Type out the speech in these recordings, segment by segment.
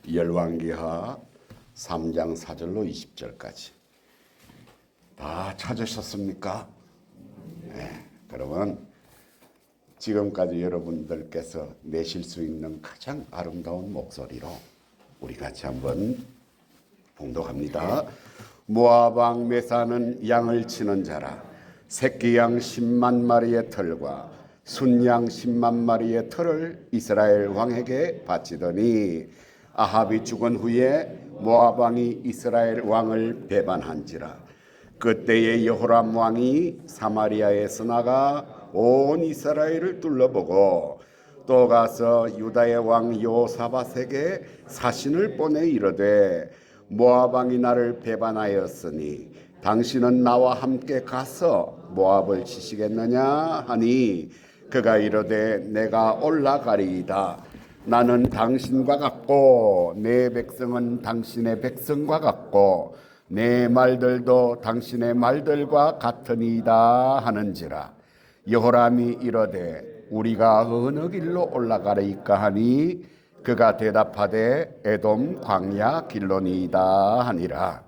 열왕기하 3장 4절로 20절까지 다 찾으셨습니까? 네, 그러면 지금까지 여러분들께서 내실 수 있는 가장 아름다운 목소리로 우리 같이 한번 봉독합니다. 모압 왕 메사는 양을 치는 자라. 새끼 양 10만 마리의 털과 순양 10만 마리의 털을 이스라엘 왕에게 바치더니 아합이 죽은 후에 모압 왕이 이스라엘 왕을 배반한지라. 그때에 여호람 왕이 사마리아에서 나가 온 이스라엘을 둘러보고 또 가서 유다의 왕 여호사밧에게 사신을 보내 이르되 모압 왕이 나를 배반하였으니 당신은 나와 함께 가서 모압을 치시겠느냐 하니 그가 이르되 내가 올라가리이다. 나는 당신과 같고 내 백성은 당신의 백성과 같고 내 말들도 당신의 말들과 같으니이다 하는지라. 여호람이 이르되 우리가 어느 길로 올라가리이까 하니 그가 대답하되 에돔 광야 길로니이다 하니라.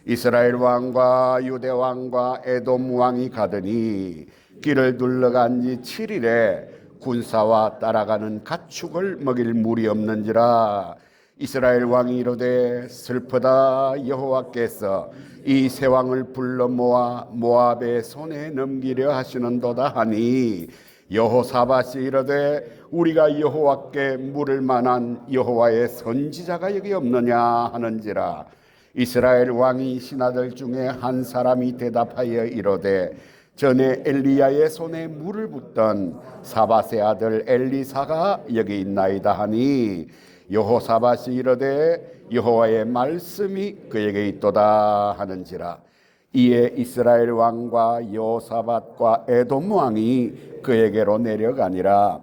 이스라엘 왕과 유대 왕과 에돔 왕이 가더니 길을 둘러간 지 7일에 군사와 따라가는 가축을 먹일 물이 없는지라. 이스라엘 왕이 이르되 슬프다. 여호와께서 이 세 왕을 불러 모아 모압의 손에 넘기려 하시는도다 하니 여호사밧이 이르되 우리가 여호와께 물을 만한 여호와의 선지자가 여기 없느냐 하는지라. 이스라엘 왕이 신하들 중에 한 사람이 대답하여 이르되 전에 엘리야의 손에 물을 붓던 사밧의 아들 엘리사가 여기 있나이다 하니 여호사밧이 이르되 여호와의 말씀이 그에게 있도다 하는지라. 이에 이스라엘 왕과 여호사밧과 에돔 왕이 그에게로 내려가니라.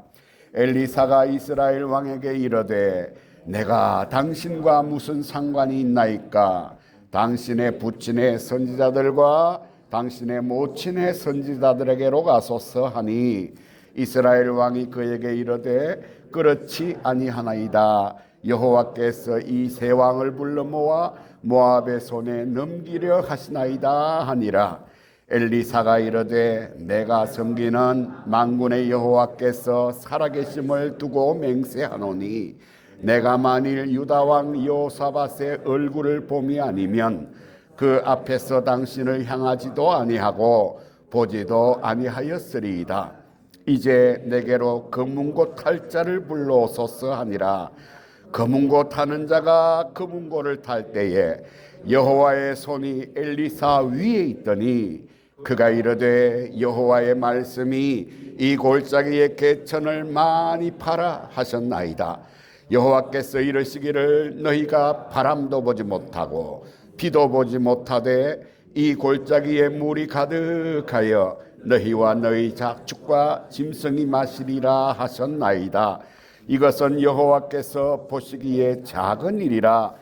엘리사가 이스라엘 왕에게 이르되 내가 당신과 무슨 상관이 있나이까? 당신의 부친의 선지자들과 당신의 모친의 선지자들에게로 가소서 하니 이스라엘 왕이 그에게 이르되 그렇지 아니하나이다. 여호와께서 이 세 왕을 불러 모아 모압의 손에 넘기려 하시나이다 하니라. 엘리사가 이르되 내가 섬기는 만군의 여호와께서 살아계심을 두고 맹세하노니 내가 만일 유다 왕 여호사밧의 얼굴을 봄이 아니면 그 앞에서 당신을 향하지도 아니하고 보지도 아니하였으리이다. 이제 내게로 검은고 탈 자를 불러오소서 하니라. 검은고 타는 자가 검은고를 탈 때에 여호와의 손이 엘리사 위에 있더니 그가 이르되 여호와의 말씀이 이 골짜기의 개천을 많이 파라 하셨나이다. 여호와께서 이르시기를 너희가 바람도 보지 못하고 비도 보지 못하되 이 골짜기에 물이 가득하여 너희와 너희 작축과 짐승이 마시리라 하셨나이다. 이것은 여호와께서 보시기에 작은 일이라.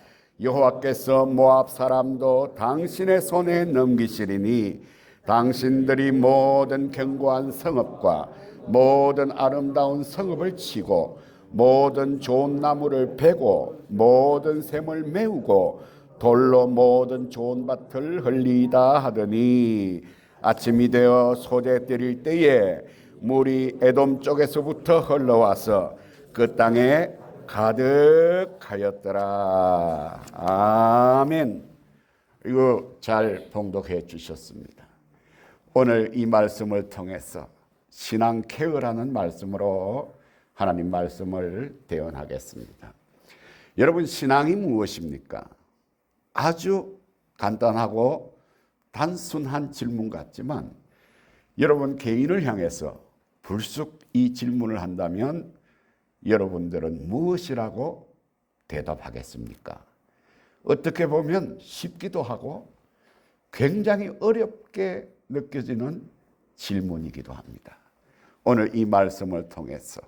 여호와께서 모압 사람도 당신의 손에 넘기시리니 당신들이 모든 견고한 성읍과 모든 아름다운 성읍을 치고 모든 좋은 나무를 베고 모든 샘을 메우고 돌로 모든 좋은 밭을 흘리다 하더니 아침이 되어 소재 때릴 때에 물이 에돔 쪽에서부터 흘러와서 그 땅에 가득하였더라. 아멘. 이거 잘 봉독해 주셨습니다. 오늘 이 말씀을 통해서 신앙 케어라는 말씀으로 하나님 말씀을 대언하겠습니다. 여러분, 신앙이 무엇입니까? 아주 간단하고 단순한 질문 같지만 여러분 개인을 향해서 불쑥 이 질문을 한다면 여러분들은 무엇이라고 대답하겠습니까? 어떻게 보면 쉽기도 하고 굉장히 어렵게 느껴지는 질문이기도 합니다. 오늘 이 말씀을 통해서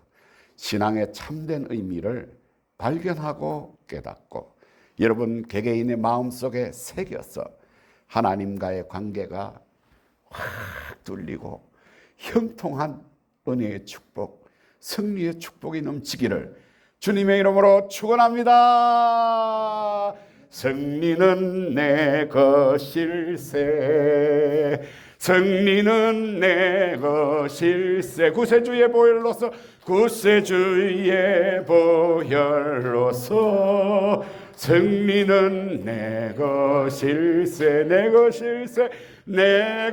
신앙의 참된 의미를 발견하고 깨닫고 여러분 개개인의 마음속에 새겨서 하나님과의 관계가 확 뚫리고 형통한 은혜의 축복, 승리의 축복이 넘치기를 주님의 이름으로 축원합니다. 승리는 내 것일세. 승리는 내 것일세. 구세주의 보혈로서, 구세주의 보혈로서 승리는 내 것일세. 내 것일세. 내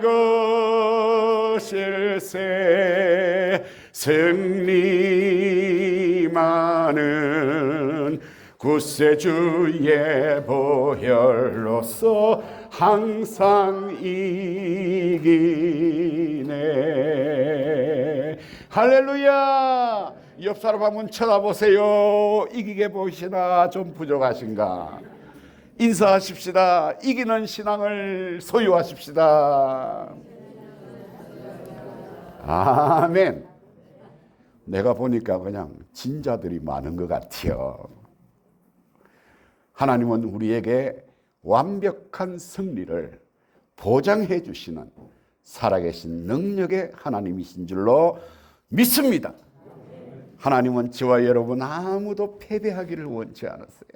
것일세. 승리만은 구세주의 보혈로서 항상 이기네. 할렐루야. 옆 사람 한번 쳐다보세요. 이기게 보이시나? 좀 부족하신가? 인사하십시다. 이기는 신앙을 소유하십시다. 아멘. 내가 보니까 그냥 진자들이 많은 것 같아요. 하나님은 우리에게 완벽한 승리를 보장해 주시는 살아계신 능력의 하나님이신 줄로 믿습니다. 하나님은 저와 여러분 아무도 패배하기를 원치 않았어요.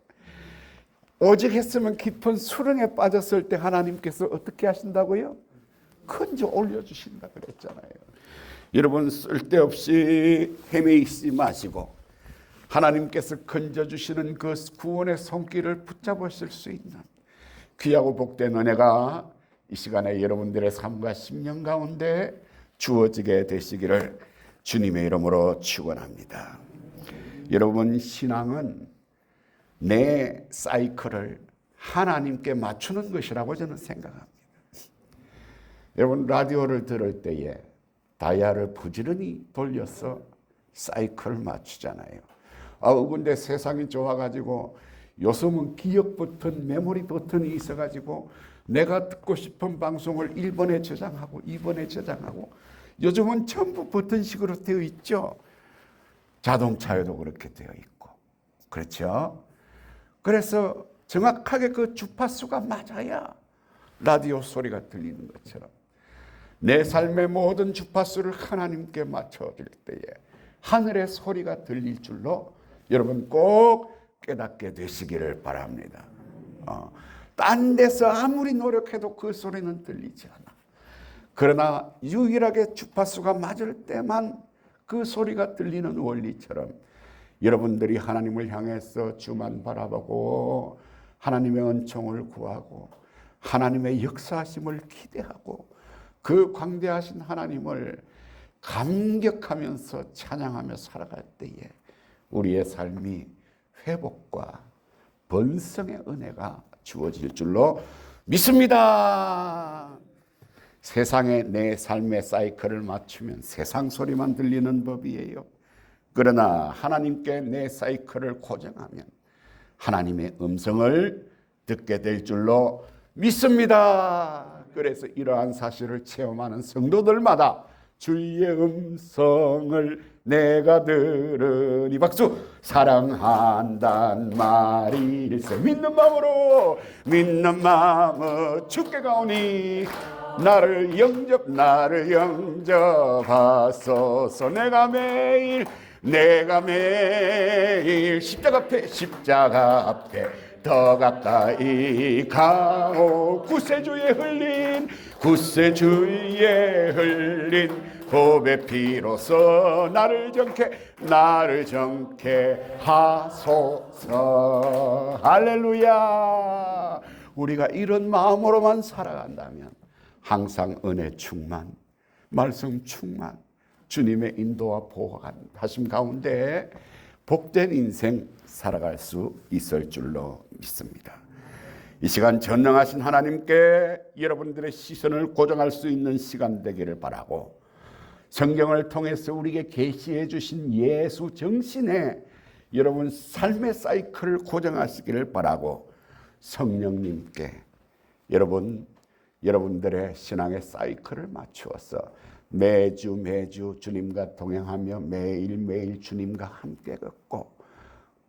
오직 했으면 깊은 수렁에 빠졌을 때 하나님께서 어떻게 하신다고요? 건져 올려주신다 그랬잖아요. 여러분 쓸데없이 헤매이지 마시고 하나님께서 건져주시는 그 구원의 손길을 붙잡으실 수 있는 귀하고 복된 은혜가 이 시간에 여러분들의 삶과 심령 가운데 주어지게 되시기를 주님의 이름으로 축원합니다. 여러분, 신앙은 내 사이클을 하나님께 맞추는 것이라고 저는 생각합니다. 여러분, 라디오를 들을 때에 다이얼을 부지런히 돌려서 사이클을 맞추잖아요. 근데 세상이 좋아가지고 요즘은 기억 버튼, 메모리 버튼이 있어가지고 내가 듣고 싶은 방송을 1번에 저장하고 2번에 저장하고 요즘은 전부 버튼식으로 되어 있죠. 자동차에도 그렇게 되어 있고. 그렇죠? 그래서 정확하게 그 주파수가 맞아야 라디오 소리가 들리는 것처럼 내 삶의 모든 주파수를 하나님께 맞춰줄 때에 하늘의 소리가 들릴 줄로 여러분 꼭 깨닫게 되시기를 바랍니다. 딴 데서 아무리 노력해도 그 소리는 들리지 않아. 그러나 유일하게 주파수가 맞을 때만 그 소리가 들리는 원리처럼 여러분들이 하나님을 향해서 주만 바라보고 하나님의 은총을 구하고 하나님의 역사하심을 기대하고 그 광대하신 하나님을 감격하면서 찬양하며 살아갈 때에 우리의 삶이 회복과 번성의 은혜가 주어질 줄로 믿습니다. 세상에 내 삶의 사이클을 맞추면 세상 소리만 들리는 법이에요. 그러나 하나님께 내 사이클을 고정하면 하나님의 음성을 듣게 될 줄로 믿습니다. 그래서 이러한 사실을 체험하는 성도들마다 주의 음성을 내가 들으니 박수 사랑한단 말일세 믿는 마음으로 주께 가오니 나를 영접하소서. 내가 매일 십자가 앞에 더 가까이 가오. 구세주의 흘린 보배 피로써 나를 정케 하소서. 할렐루야. 우리가 이런 마음으로만 살아간다면 항상 은혜 충만, 말씀 충만, 주님의 인도와 보호하심 가운데 복된 인생 살아갈 수 있을 줄로 믿습니다. 이 시간 전능하신 하나님께 여러분들의 시선을 고정할 수 있는 시간 되기를 바라고 성경을 통해서 우리에게 계시해 주신 예수 정신에 여러분 삶의 사이클을 고정하시기를 바라고 성령님께 여러분들의 신앙의 사이클을 맞추어서 매주 주님과 동행하며 매일 주님과 함께 걷고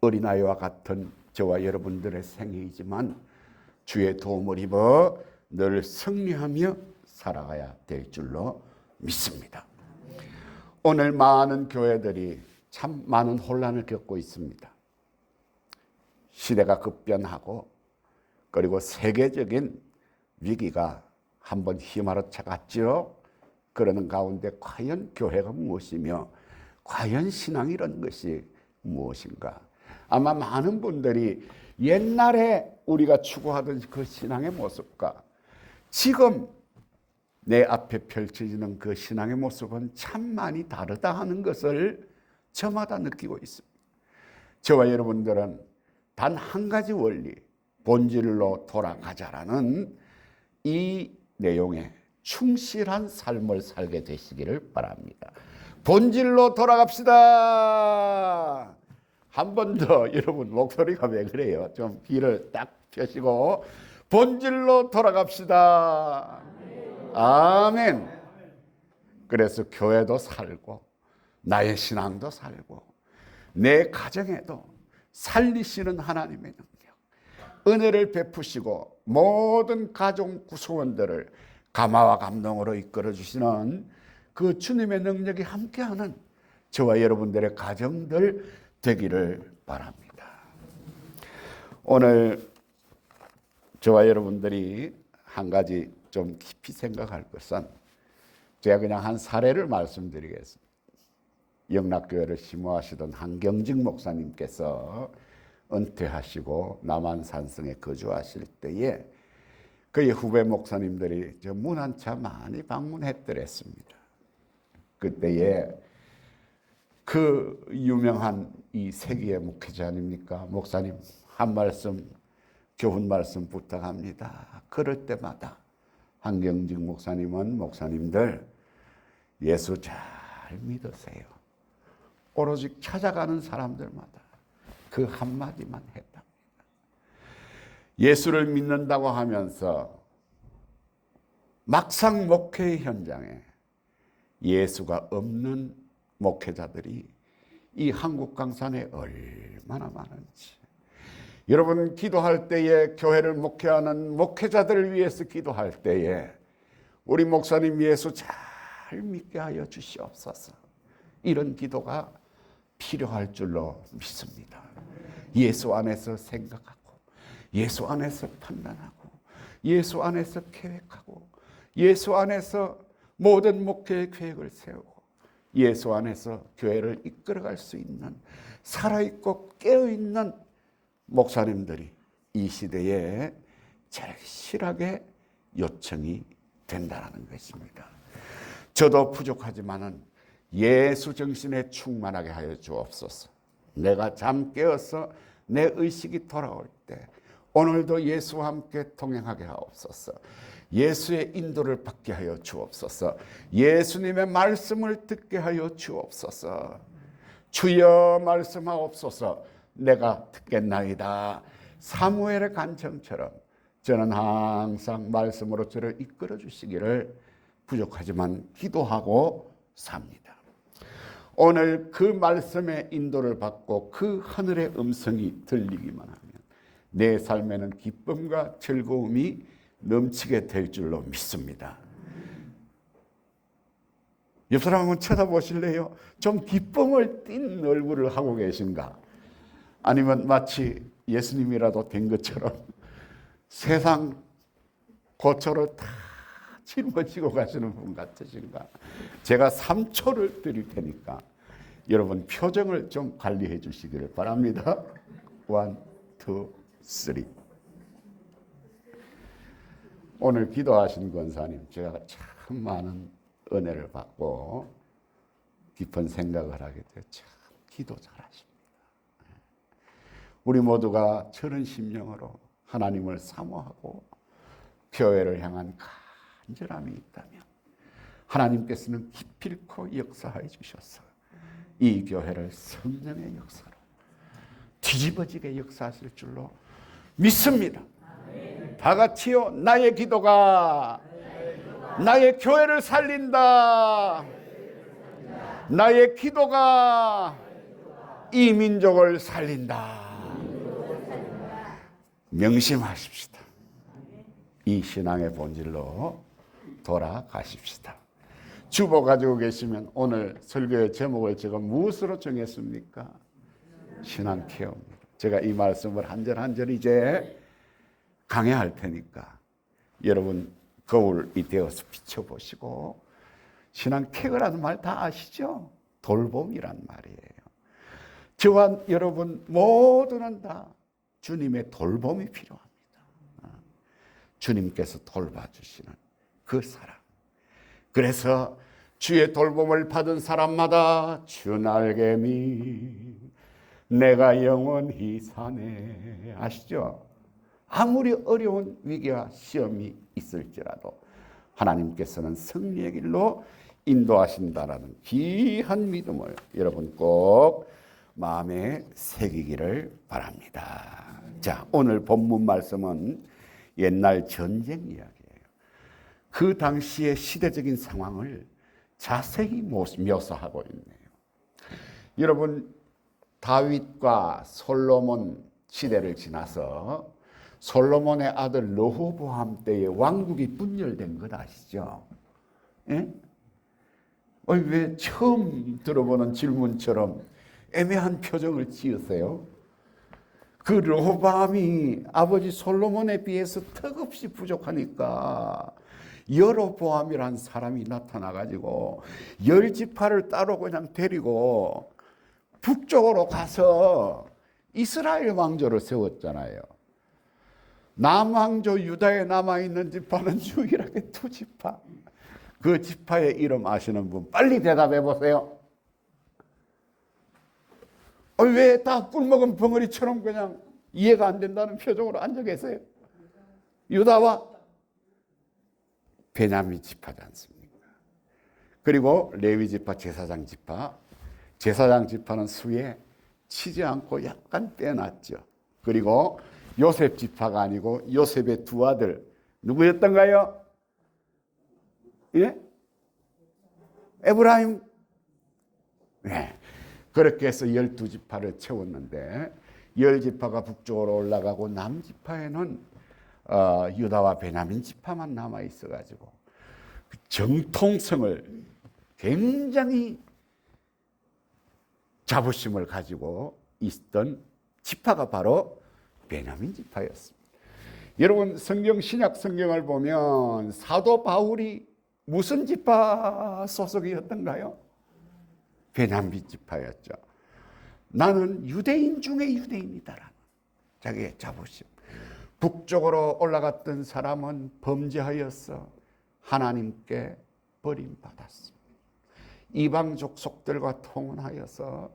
어린아이와 같은 저와 여러분들의 생애이지만 주의 도움을 입어 늘 승리하며 살아가야 될 줄로 믿습니다. 오늘 많은 교회들이 참 많은 혼란을 겪고 있습니다. 시대가 급변하고 그리고 세계적인 위기가 한번 휘말아쳐갔죠. 그러는 가운데 과연 교회가 무엇이며 과연 신앙이라는 것이 무엇인가? 아마 많은 분들이 옛날에 우리가 추구하던 그 신앙의 모습과 지금 내 앞에 펼쳐지는 그 신앙의 모습은 참 많이 다르다 하는 것을 저마다 느끼고 있습니다. 저와 여러분들은 단 한 가지 원리, 본질로 돌아가자라는 이 내용에 충실한 삶을 살게 되시기를 바랍니다. 본질로 돌아갑시다. 한 번 더. 여러분 목소리가 왜 그래요? 좀 귀를 딱 펴시고 본질로 돌아갑시다. 아멘. 그래서 교회도 살고 나의 신앙도 살고 내 가정에도 살리시는 하나님의 능력, 은혜를 베푸시고 모든 가족 구성원들을 감화와 감동으로 이끌어 주시는 그 주님의 능력이 함께하는 저와 여러분들의 가정들 되기를 바랍니다. 오늘 저와 여러분들이 한 가지 좀 깊이 생각할 것은 제가 그냥 한 사례를 말씀드리겠습니다. 영락교회를 심호하시던 한경직 목사님께서 은퇴하시고 남한산성에 거주하실 때에 그의 후배 목사님들이 저 문안차 많이 방문했더랬습니다. 그때에 그 유명한 이 세기의 목회자 아닙니까? 목사님 한 말씀, 교훈 말씀 부탁합니다. 그럴 때마다 한경직 목사님은 목사님들 예수 잘 믿으세요. 오로지 찾아가는 사람들마다 그 한마디만 했답니다. 예수를 믿는다고 하면서 막상 목회 현장에 예수가 없는 목회자들이 이 한국 강산에 얼마나 많은지. 여러분 기도할 때에 교회를 목회하는 목회자들을 위해서 기도할 때에 우리 목사님 예수 잘 믿게 하여 주시옵소서. 이런 기도가 필요할 줄로 믿습니다. 예수 안에서 생각하고 예수 안에서 판단하고 예수 안에서 계획하고 예수 안에서 모든 목회의 계획을 세우고 예수 안에서 교회를 이끌어갈 수 있는 살아있고 깨어있는 목사님들이 이 시대에 절실하게 요청이 된다는 것입니다. 저도 부족하지만은 예수 정신에 충만하게 하여 주옵소서. 내가 잠 깨어서 내 의식이 돌아올 때 오늘도 예수와 함께 동행하게 하옵소서. 예수의 인도를 받게 하여 주옵소서. 예수님의 말씀을 듣게 하여 주옵소서. 주여 말씀하옵소서. 내가 듣겠나이다. 사무엘의 간청처럼 저는 항상 말씀으로 저를 이끌어 주시기를 부족하지만 기도하고 삽니다. 오늘 그 말씀의 인도를 받고 그 하늘의 음성이 들리기만 하면 내 삶에는 기쁨과 즐거움이 넘치게 될 줄로 믿습니다. 옆 사람 한번 쳐다보실래요? 좀 기쁨을 띤 얼굴을 하고 계신가? 아니면 마치 예수님이라도 된 것처럼 세상 고초를 다 짊어지고 가시는 분 같으신가? 제가 3초를 드릴 테니까 여러분 표정을 좀 관리해 주시기를 바랍니다. 1, 2, 3. 오늘 기도하신 권사님, 제가 참 많은 은혜를 받고 깊은 생각을 하게 돼요. 참 기도 잘하십니다. 우리 모두가 저런 심령으로 하나님을 사모하고 교회를 향한 간절함이 있다면 하나님께서는 기필코 역사해 주셔서 이 교회를 성령의 역사로 뒤집어지게 역사하실 줄로 믿습니다. 다 같이요. 나의 기도가 나의 교회를 살린다. 나의 기도가 이 민족을 살린다. 명심하십시다. 이 신앙의 본질로 돌아가십시다. 주보 가지고 계시면 오늘 설교의 제목을 제가 무엇으로 정했습니까? 신앙 케어입니다. 제가 이 말씀을 한 절 한 절 이제 강해할 테니까 여러분 거울이 되어서 비춰보시고, 신앙 쾌거라는 말 다 아시죠? 돌봄이란 말이에요. 저와 여러분 모두는 다 주님의 돌봄이 필요합니다. 주님께서 돌봐주시는 그 사랑. 그래서 주의 돌봄을 받은 사람마다 주 날개미 내가 영원히 사네. 아시죠? 아무리 어려운 위기와 시험이 있을지라도 하나님께서는 승리의 길로 인도하신다라는 귀한 믿음을 여러분 꼭 마음에 새기기를 바랍니다. 자, 오늘 본문 말씀은 옛날 전쟁 이야기예요. 그 당시의 시대적인 상황을 자세히 묘사하고 있네요. 여러분, 다윗과 솔로몬 시대를 지나서 솔로몬의 아들 르호보암 때에 왕국이 분열된 것 아시죠? 예? 왜 처음 들어보는 질문처럼 애매한 표정을 지으세요? 그 르호보암이 아버지 솔로몬에 비해서 턱없이 부족하니까 여로보암이란 사람이 나타나가지고 10지파를 따로 그냥 데리고 북쪽으로 가서 이스라엘 왕조를 세웠잖아요. 남왕조 유다에 남아있는 지파는 유일하게 2지파. 그 지파의 이름 아시는 분 빨리 대답해 보세요. 왜 다 꿀먹은 벙어리처럼 그냥 이해가 안 된다는 표정으로 앉아 계세요? 유다와 베냐민 지파지 않습니까? 그리고 레위 지파, 제사장 지파. 제사장 지파는 수에 치지 않고 약간 빼놨죠. 그리고 요셉 지파가 아니고 요셉의 2 아들 누구였던가요? 예? 에브라임. 네. 그렇게 해서 12지파를 채웠는데 10지파가 북쪽으로 올라가고 남지파에는 유다와 베냐민 지파만 남아 있어가지고 그 정통성을 굉장히 자부심을 가지고 있던 지파가 바로 베냐민 지파였습니다. 여러분, 성경 신약 성경을 보면 사도 바울이 무슨 지파 소속이었던가요? 베냐민 지파였죠. 나는 유대인 중에 유대인이다라는 자기의 자부심. 북쪽으로 올라갔던 사람은 범죄하여서 하나님께 버림받았습니다. 이방 족속들과 통혼하여서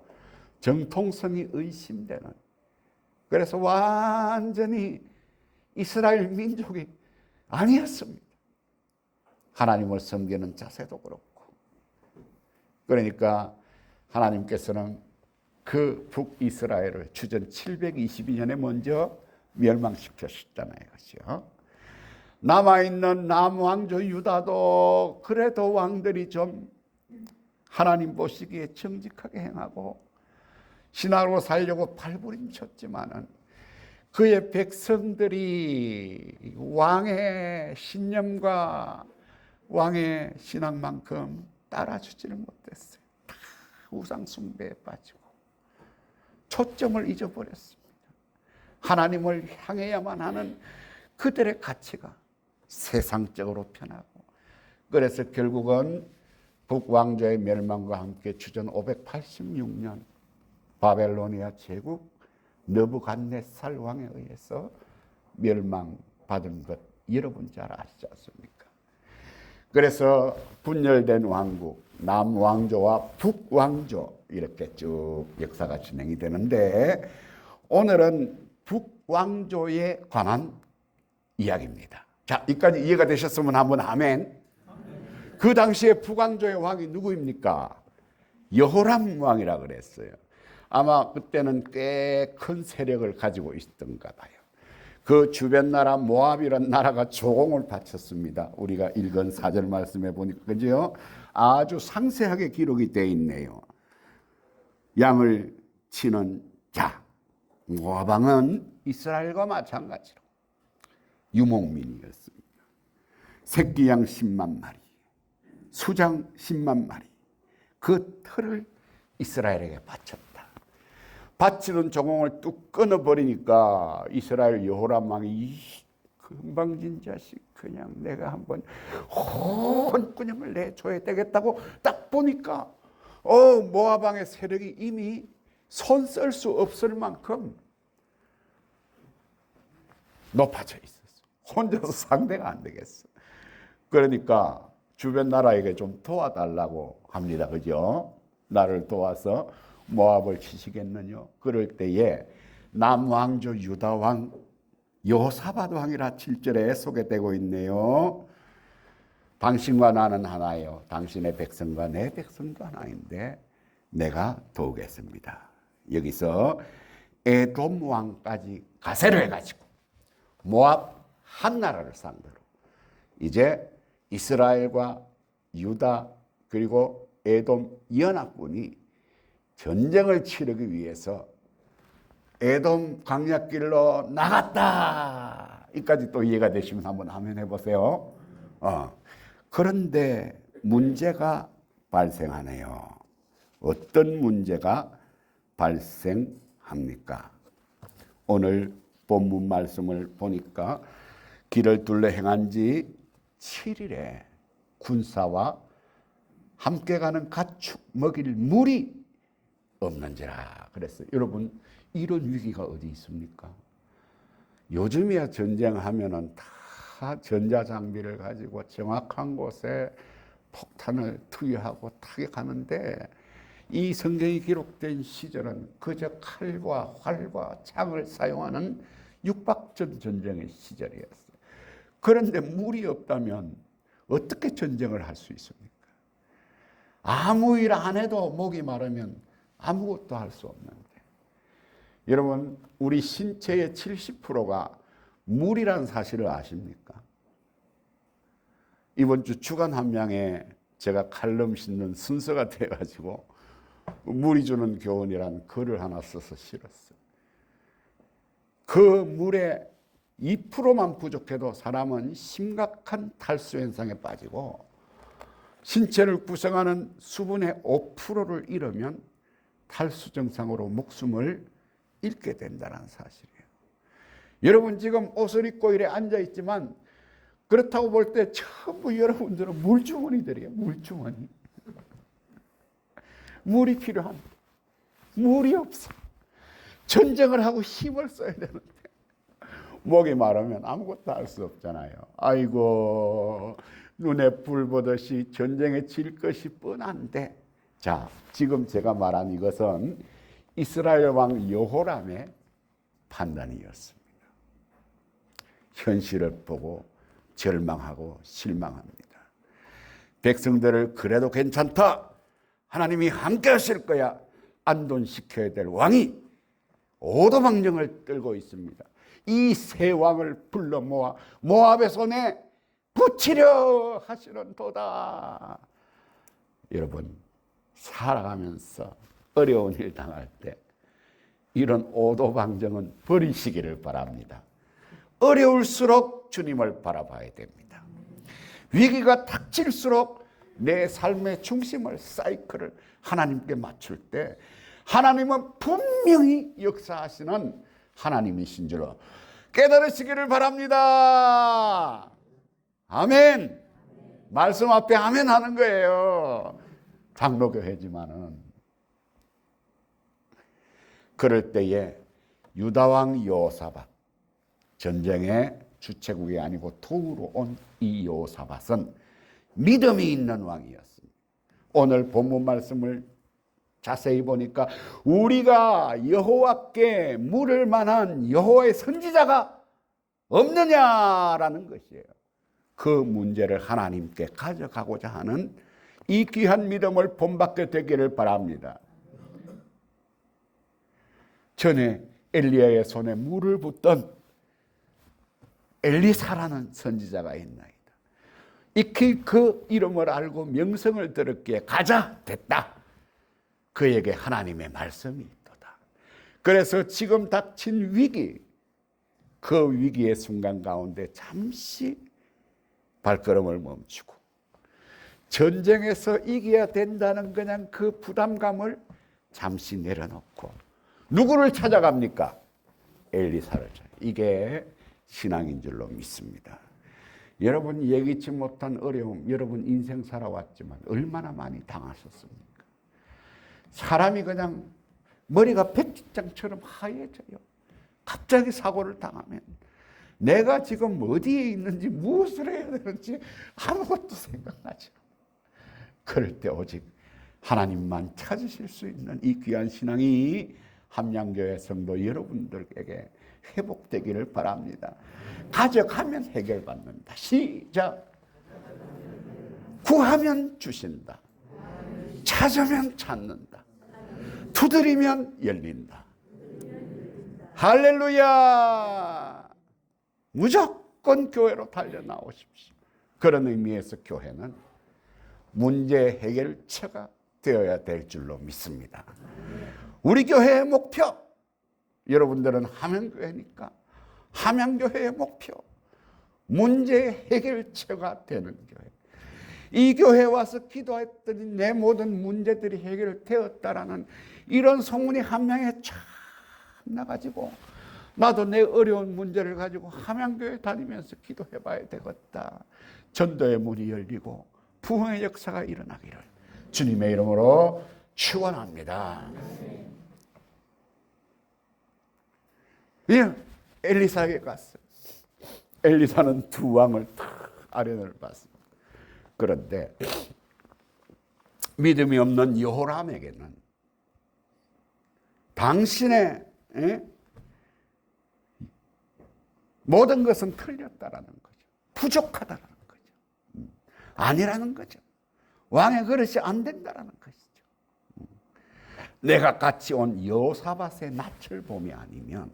정통성이 의심되는, 그래서 완전히 이스라엘 민족이 아니었습니다. 하나님을 섬기는 자세도 그렇고. 그러니까 하나님께서는 그 북이스라엘을 주전 722년에 먼저 멸망시켰다는 것이요. 남아있는 남왕조 유다도 그래도 왕들이 좀 하나님 보시기에 정직하게 행하고 신하로 살려고 발부림쳤지만은 그의 백성들이 왕의 신념과 왕의 신앙만큼 따라주지를 못했어요. 다 우상 숭배에 빠지고 초점을 잊어버렸습니다. 하나님을 향해야만 하는 그들의 가치가 세상적으로 편하고, 그래서 결국은 북왕조의 멸망과 함께 주전 586년 바벨로니아 제국 느부갓네살 왕에 의해서 멸망받은 것 여러분 잘 아시지 않습니까? 그래서 분열된 왕국 남왕조와 북왕조 이렇게 쭉 역사가 진행이 되는데, 오늘은 북왕조에 관한 이야기입니다. 자, 여기까지 이해가 되셨으면 한번 아멘. 그 당시에 북왕조의 왕이 누구입니까? 여호람 왕이라 그랬어요. 아마 그때는 꽤 큰 세력을 가지고 있었던가 봐요. 그 주변 나라 모압이라는 나라가 조공을 바쳤습니다. 우리가 읽은 4절 말씀에 보니까 그죠? 아주 상세하게 기록이 되어 있네요. 양을 치는 자, 모압 왕은 이스라엘과 마찬가지로 유목민이었습니다. 새끼 양 10만 마리, 수장 10만 마리, 그 털을 이스라엘에게 바쳤다. 바치던 조공을 뚝 끊어버리니까 이스라엘 여호람 왕이 이 금방진 자식 그냥 내가 한번 혼꾸녕을 내줘야 되겠다고 딱 보니까 모압 왕의 세력이 이미 손 쓸 수 없을 만큼 높아져 있었어. 혼자서 상대가 안 되겠어. 그러니까 주변 나라에게 좀 도와달라고 합니다. 그죠? 나를 도와서 모압을 치시겠느냐? 그럴 때에 남왕조 유다왕 여호사밧 왕이라 7절에 소개되고 있네요. 당신과 나는 하나요. 당신의 백성과 내 백성도 하나인데 내가 도우겠습니다. 여기서 에돔 왕까지 가세를 해가지고 모압 한 나라를 상대로 이제 이스라엘과 유다 그리고 에돔 연합군이 전쟁을 치르기 위해서 에돔 광야길로 나갔다. 이까지 또 이해가 되시면 한번 아멘 해보세요. 그런데 문제가 발생하네요. 어떤 문제가 발생합니까? 오늘 본문 말씀을 보니까 길을 둘러 행한 지 7일에 군사와 함께 가는 가축 먹일 물이 없는지라 그랬어요. 여러분, 이런 위기가 어디 있습니까? 요즘이야 전쟁하면은 다 전자장비를 가지고 정확한 곳에 폭탄을 투여하고 타격하는데 이 성경이 기록된 시절은 그저 칼과 활과 창을 사용하는 육박전 전쟁의 시절이었어요. 그런데 물이 없다면 어떻게 전쟁을 할 수 있습니까? 아무 일 안 해도 목이 마르면 아무것도 할 수 없는데, 여러분, 우리 신체의 70%가 물이라는 사실을 아십니까? 이번 주 주간 한명에 제가 칼럼 싣는 순서가 돼가지고 물이 주는 교훈이라는 글을 하나 써서 실었어요. 그 물의 2%만 부족해도 사람은 심각한 탈수 현상에 빠지고 신체를 구성하는 수분의 5%를 잃으면 탈수 증상으로 목숨을 잃게 된다는 사실이에요. 여러분 지금 옷을 입고 이래 앉아 있지만 그렇다고 볼 때 전부 여러분들은 물주머니들이에요. 물주머니. 물이 필요합니다. 물이 없어. 전쟁을 하고 힘을 써야 되는데 목이 마르면 아무것도 할 수 없잖아요. 아이고, 눈에 불 보듯이 전쟁에 질 것이 뻔한데, 자, 지금 제가 말한 이것은 이스라엘 왕 여호람의 판단이었습니다. 현실을 보고 절망하고 실망합니다. 백성들을 그래도 괜찮다, 하나님이 함께 하실 거야, 안돈시켜야 될 왕이 오도방정을 떨고 있습니다. 이 세 왕을 불러 모아 모압의 손에 붙이려 하시는 도다. 여러분, 살아가면서 어려운 일 당할 때 이런 오도방정은 버리시기를 바랍니다. 어려울수록 주님을 바라봐야 됩니다. 위기가 닥칠수록 내 삶의 중심을, 사이클을 하나님께 맞출 때 하나님은 분명히 역사하시는 하나님이신 줄로 깨달으시기를 바랍니다. 아멘. 말씀 앞에 아멘 하는 거예요. 장로교회지만은. 그럴 때에 유다왕 여호사밧, 전쟁의 주체국이 아니고 도우러 온 이 여호사밧은 믿음이 있는 왕이었습니다. 오늘 본문 말씀을 자세히 보니까 우리가 여호와께 물을 만한 여호와의 선지자가 없느냐라는 것이에요. 그 문제를 하나님께 가져가고자 하는 이 귀한 믿음을 본받게 되기를 바랍니다. 전에 엘리야의 손에 물을 붓던 엘리사라는 선지자가 있나이다. 익히 그 이름을 알고 명성을 들었기에 가자, 됐다. 그에게 하나님의 말씀이 있도다. 그래서 지금 닥친 위기, 그 위기의 순간 가운데 잠시 발걸음을 멈추고 전쟁에서 이겨야 된다는 그냥 그 부담감을 잠시 내려놓고 누구를 찾아갑니까? 엘리사를 찾아. 이게 신앙인 줄로 믿습니다. 여러분 예기치 못한 어려움, 여러분 인생 살아왔지만 얼마나 많이 당하셨습니까? 사람이 그냥 머리가 백지장처럼 하얘져요. 갑자기 사고를 당하면 내가 지금 어디에 있는지 무엇을 해야 되는지 아무것도 생각나지 않아요. 그럴 때 오직 하나님만 찾으실 수 있는 이 귀한 신앙이 함양교회 성도 여러분들에게 회복되기를 바랍니다. 가져가면 해결받는다. 시작. 구하면 주신다. 찾으면 찾는다. 두드리면 열린다. 할렐루야! 무조건 교회로 달려 나오십시오. 그런 의미에서 교회는 문제 해결처가 되어야 될 줄로 믿습니다. 우리 교회의 목표, 여러분들은 함양교회니까 함양교회의 목표, 문제 해결처가 되는 교회. 이 교회에 와서 기도했더니 내 모든 문제들이 해결되었다라는 이런 소문이 함양에 쫙 나가지고 나도 내 어려운 문제를 가지고 함양교회 다니면서 기도해 봐야 되겠다. 전도의 문이 열리고 부흥의 역사가 일어나기를 주님의 이름으로 축원합니다. 예, 엘리사에게 갔어요. 엘리사는 두 왕을 다 아련을 봤습니다. 그런데 믿음이 없는 여호람에게는 당신의 모든 것은 틀렸다라는 거죠. 부족하다라는 거죠. 아니라는 거죠. 왕의 그릇이 안 된다라는 것이죠. 내가 같이 온 여호사밧의 낯을 봄이 아니면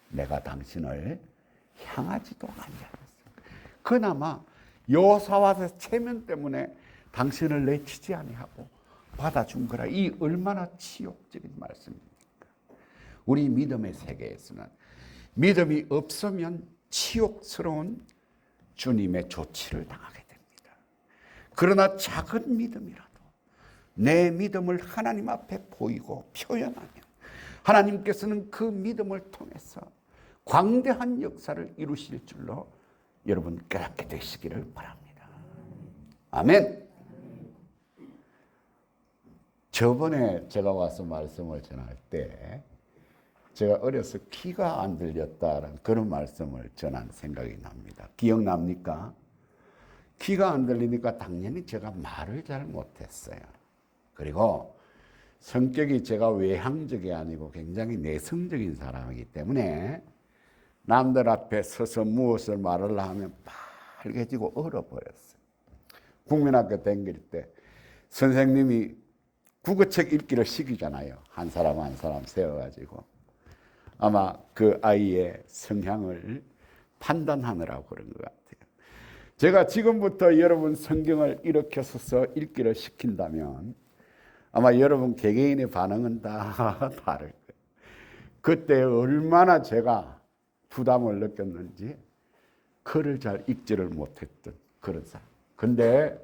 내가 당신을 향하지도 아니하겠습니다. 그나마 여호사밧의 체면 때문에 당신을 내치지 아니하고 받아준 거라. 이 얼마나 치욕적인 말씀입니까? 우리 믿음의 세계에서는 믿음이 없으면 치욕스러운 주님의 조치를 당하게 됩니다. 그러나 작은 믿음이라도 내 믿음을 하나님 앞에 보이고 표현하면 하나님께서는 그 믿음을 통해서 광대한 역사를 이루실 줄로 여러분 깨닫게 되시기를 바랍니다. 아멘. 저번에 제가 와서 말씀을 전할 때 제가 어려서 귀가 안 들렸다라는 그런 말씀을 전한 생각이 납니다. 기억납니까? 귀가 안 들리니까 당연히 제가 말을 잘 못했어요. 그리고 성격이 제가 외향적이 아니고 굉장히 내성적인 사람이기 때문에 남들 앞에 서서 무엇을 말을 하면 빨개지고 얼어버렸어요. 국민학교 다닐 때 선생님이 국어책 읽기를 시키잖아요. 한 사람 한 사람 세워가지고. 아마 그 아이의 성향을 판단하느라고 그런 것 같아요. 제가 지금부터 여러분 성경을 일으켜서서 읽기를 시킨다면 아마 여러분 개개인의 반응은 다 다를 거예요. 그때 얼마나 제가 부담을 느꼈는지 글을 잘 읽지를 못했던 그런 사람. 근데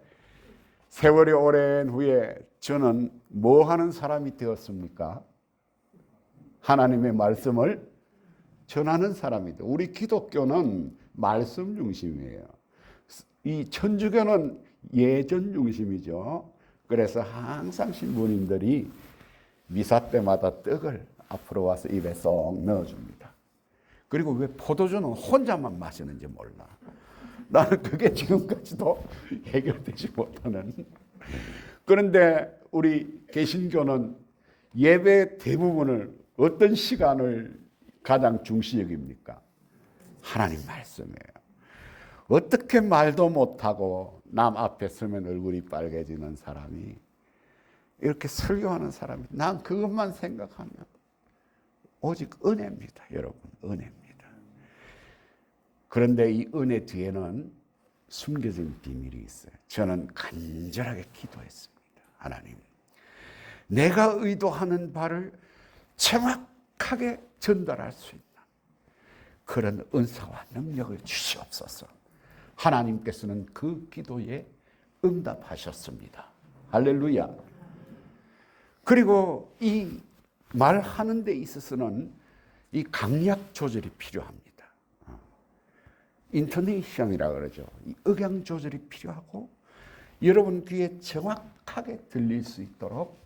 세월이 오랜 후에 저는 뭐 하는 사람이 되었습니까? 하나님의 말씀을 전하는 사람이 돼. 우리 기독교는 말씀 중심이에요. 이 천주교는 예전 중심이죠. 그래서 항상 신부님들이 미사 때마다 떡을 앞으로 와서 입에 쏙 넣어줍니다. 그리고 왜 포도주는 혼자만 마시는지 몰라. 나는 그게 지금까지도 해결되지 못하는. 그런데 우리 개신교는 예배 대부분을 어떤 시간을 가장 중시 여깁니까? 하나님 말씀이에요. 어떻게 말도 못하고 남 앞에 서면 얼굴이 빨개지는 사람이 이렇게 설교하는 사람이 난 그것만 생각하면 오직 은혜입니다. 여러분, 은혜입니다. 그런데 이 은혜 뒤에는 숨겨진 비밀이 있어요. 저는 간절하게 기도했습니다. 하나님, 내가 의도하는 바를 정확하게 전달할 수 있는 그런 은사와 능력을 주시옵소서. 하나님께서는 그 기도에 응답하셨습니다. 할렐루야. 그리고 이 말하는 데 있어서는 이 강약 조절이 필요합니다. 인토네이션이라고 그러죠. 이 억양 조절이 필요하고 여러분 귀에 정확하게 들릴 수 있도록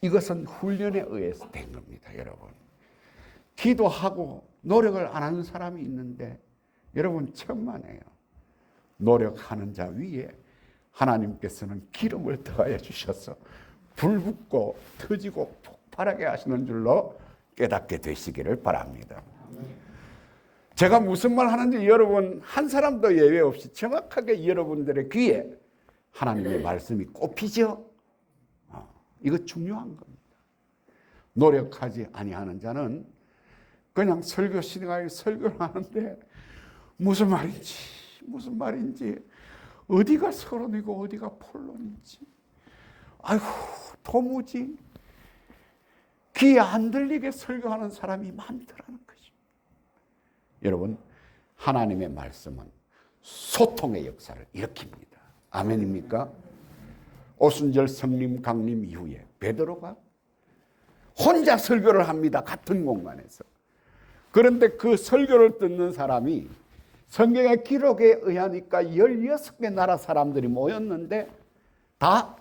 이것은 훈련에 의해서 된 겁니다. 여러분, 기도하고 노력을 안 하는 사람이 있는데 여러분 천만에요. 노력하는 자 위에 하나님께서는 기름을 더하여 주셔서 불붙고 터지고 폭발하게 하시는 줄로 깨닫게 되시기를 바랍니다. 제가 무슨 말 하는지 여러분 한 사람도 예외 없이 정확하게 여러분들의 귀에 하나님의 말씀이 꼽히죠. 이거 중요한 겁니다. 노력하지 아니하는 자는 그냥 설교 시간에 설교를 하는데 무슨 말인지 어디가 서론이고 어디가 본론인지 아이고 도무지 귀에 안 들리게 설교하는 사람이 많더라는 것입니다. 여러분, 하나님의 말씀은 소통의 역사를 일으킵니다. 아멘입니까? 오순절 성림 강림 이후에 베드로가 혼자 설교를 합니다. 같은 공간에서. 그런데 그 설교를 듣는 사람이 성경의 기록에 의하니까 16개 나라 사람들이 모였는데 다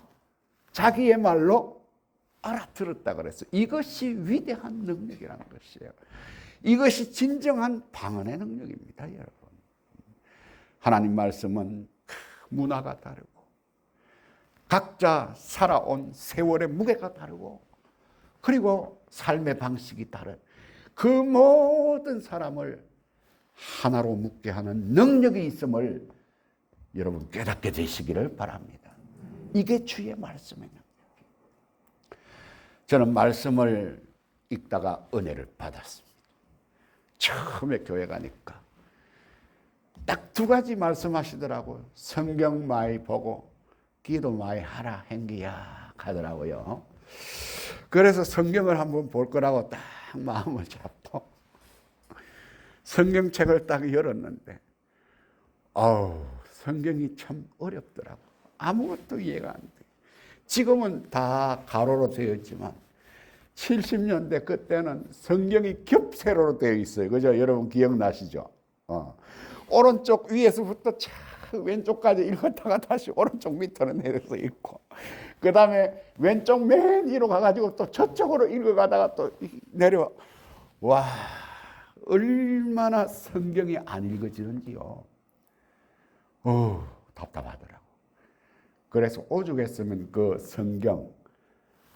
자기의 말로 알아들었다 그랬어요. 이것이 위대한 능력이라는 것이에요. 이것이 진정한 방언의 능력입니다, 여러분. 하나님 말씀은 문화가 다르고 각자 살아온 세월의 무게가 다르고 그리고 삶의 방식이 다른 그 모든 사람을 하나로 묶게 하는 능력이 있음을 여러분 깨닫게 되시기를 바랍니다. 이게 주의 말씀의 능력. 저는 말씀을 읽다가 은혜를 받았습니다. 처음에 교회 가니까 딱 두 가지 말씀하시더라고요. 성경 많이 보고 기도 많이 하라 행기야 하더라고요. 그래서 성경을 한번 볼 거라고 딱 마음을 잡고 성경책을 딱 열었는데 성경이 참 어렵더라고. 아무것도 이해가 안 돼. 지금은 다 가로로 되어 있지만 70년대 그때는 성경이 겹세로로 되어 있어요. 그죠? 여러분 기억나시죠? 오른쪽 위에서부터 왼쪽까지 읽었다가 다시 오른쪽 밑으로 내려서 읽고 그 다음에 왼쪽 맨 위로 가가지고 또 저쪽으로 읽어가다가 또 내려. 와, 얼마나 성경이 안 읽어지는지요. 답답하더라고. 그래서 오죽했으면 그 성경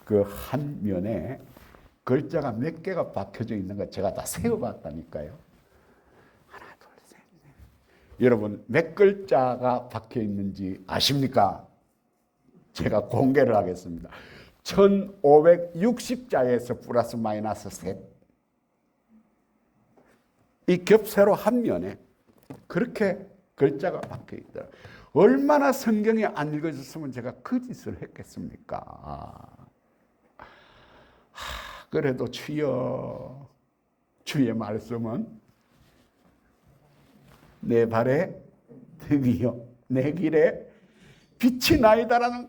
그 한 면에 글자가 몇 개가 박혀져 있는 거 제가 다 세어봤다니까요. 하나, 둘, 셋, 넷. 여러분 몇 글자가 박혀 있는지 아십니까? 제가 공개를 하겠습니다. 1560자에서 플러스 마이너스 셋. 이 겹세로 한 면에 그렇게 글자가 박혀 있더라. 얼마나 성경이 안 읽어졌으면 제가 그 짓을 했겠습니까? 그래도 주여, 주의 말씀은 내 발에 등이요 내 길에 빛이 나이다라는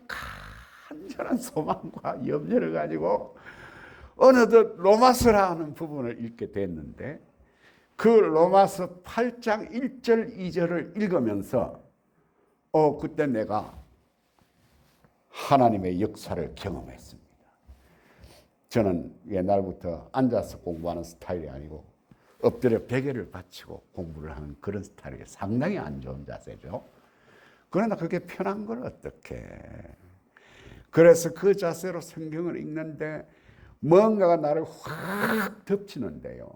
간절한 소망과 염려를 가지고 어느덧 로마서라 하는 부분을 읽게 됐는데 그 로마서 8장 1절 2절을 읽으면서 그때 내가 하나님의 역사를 경험했습니다. 저는 옛날부터 앉아서 공부하는 스타일이 아니고 엎드려 베개를 받치고 공부를 하는 그런 스타일이 상당히 안 좋은 자세죠. 그러나 그게 편한 걸 어떡해. 그래서 그 자세로 성경을 읽는데 뭔가가 나를 확 덮치는데요.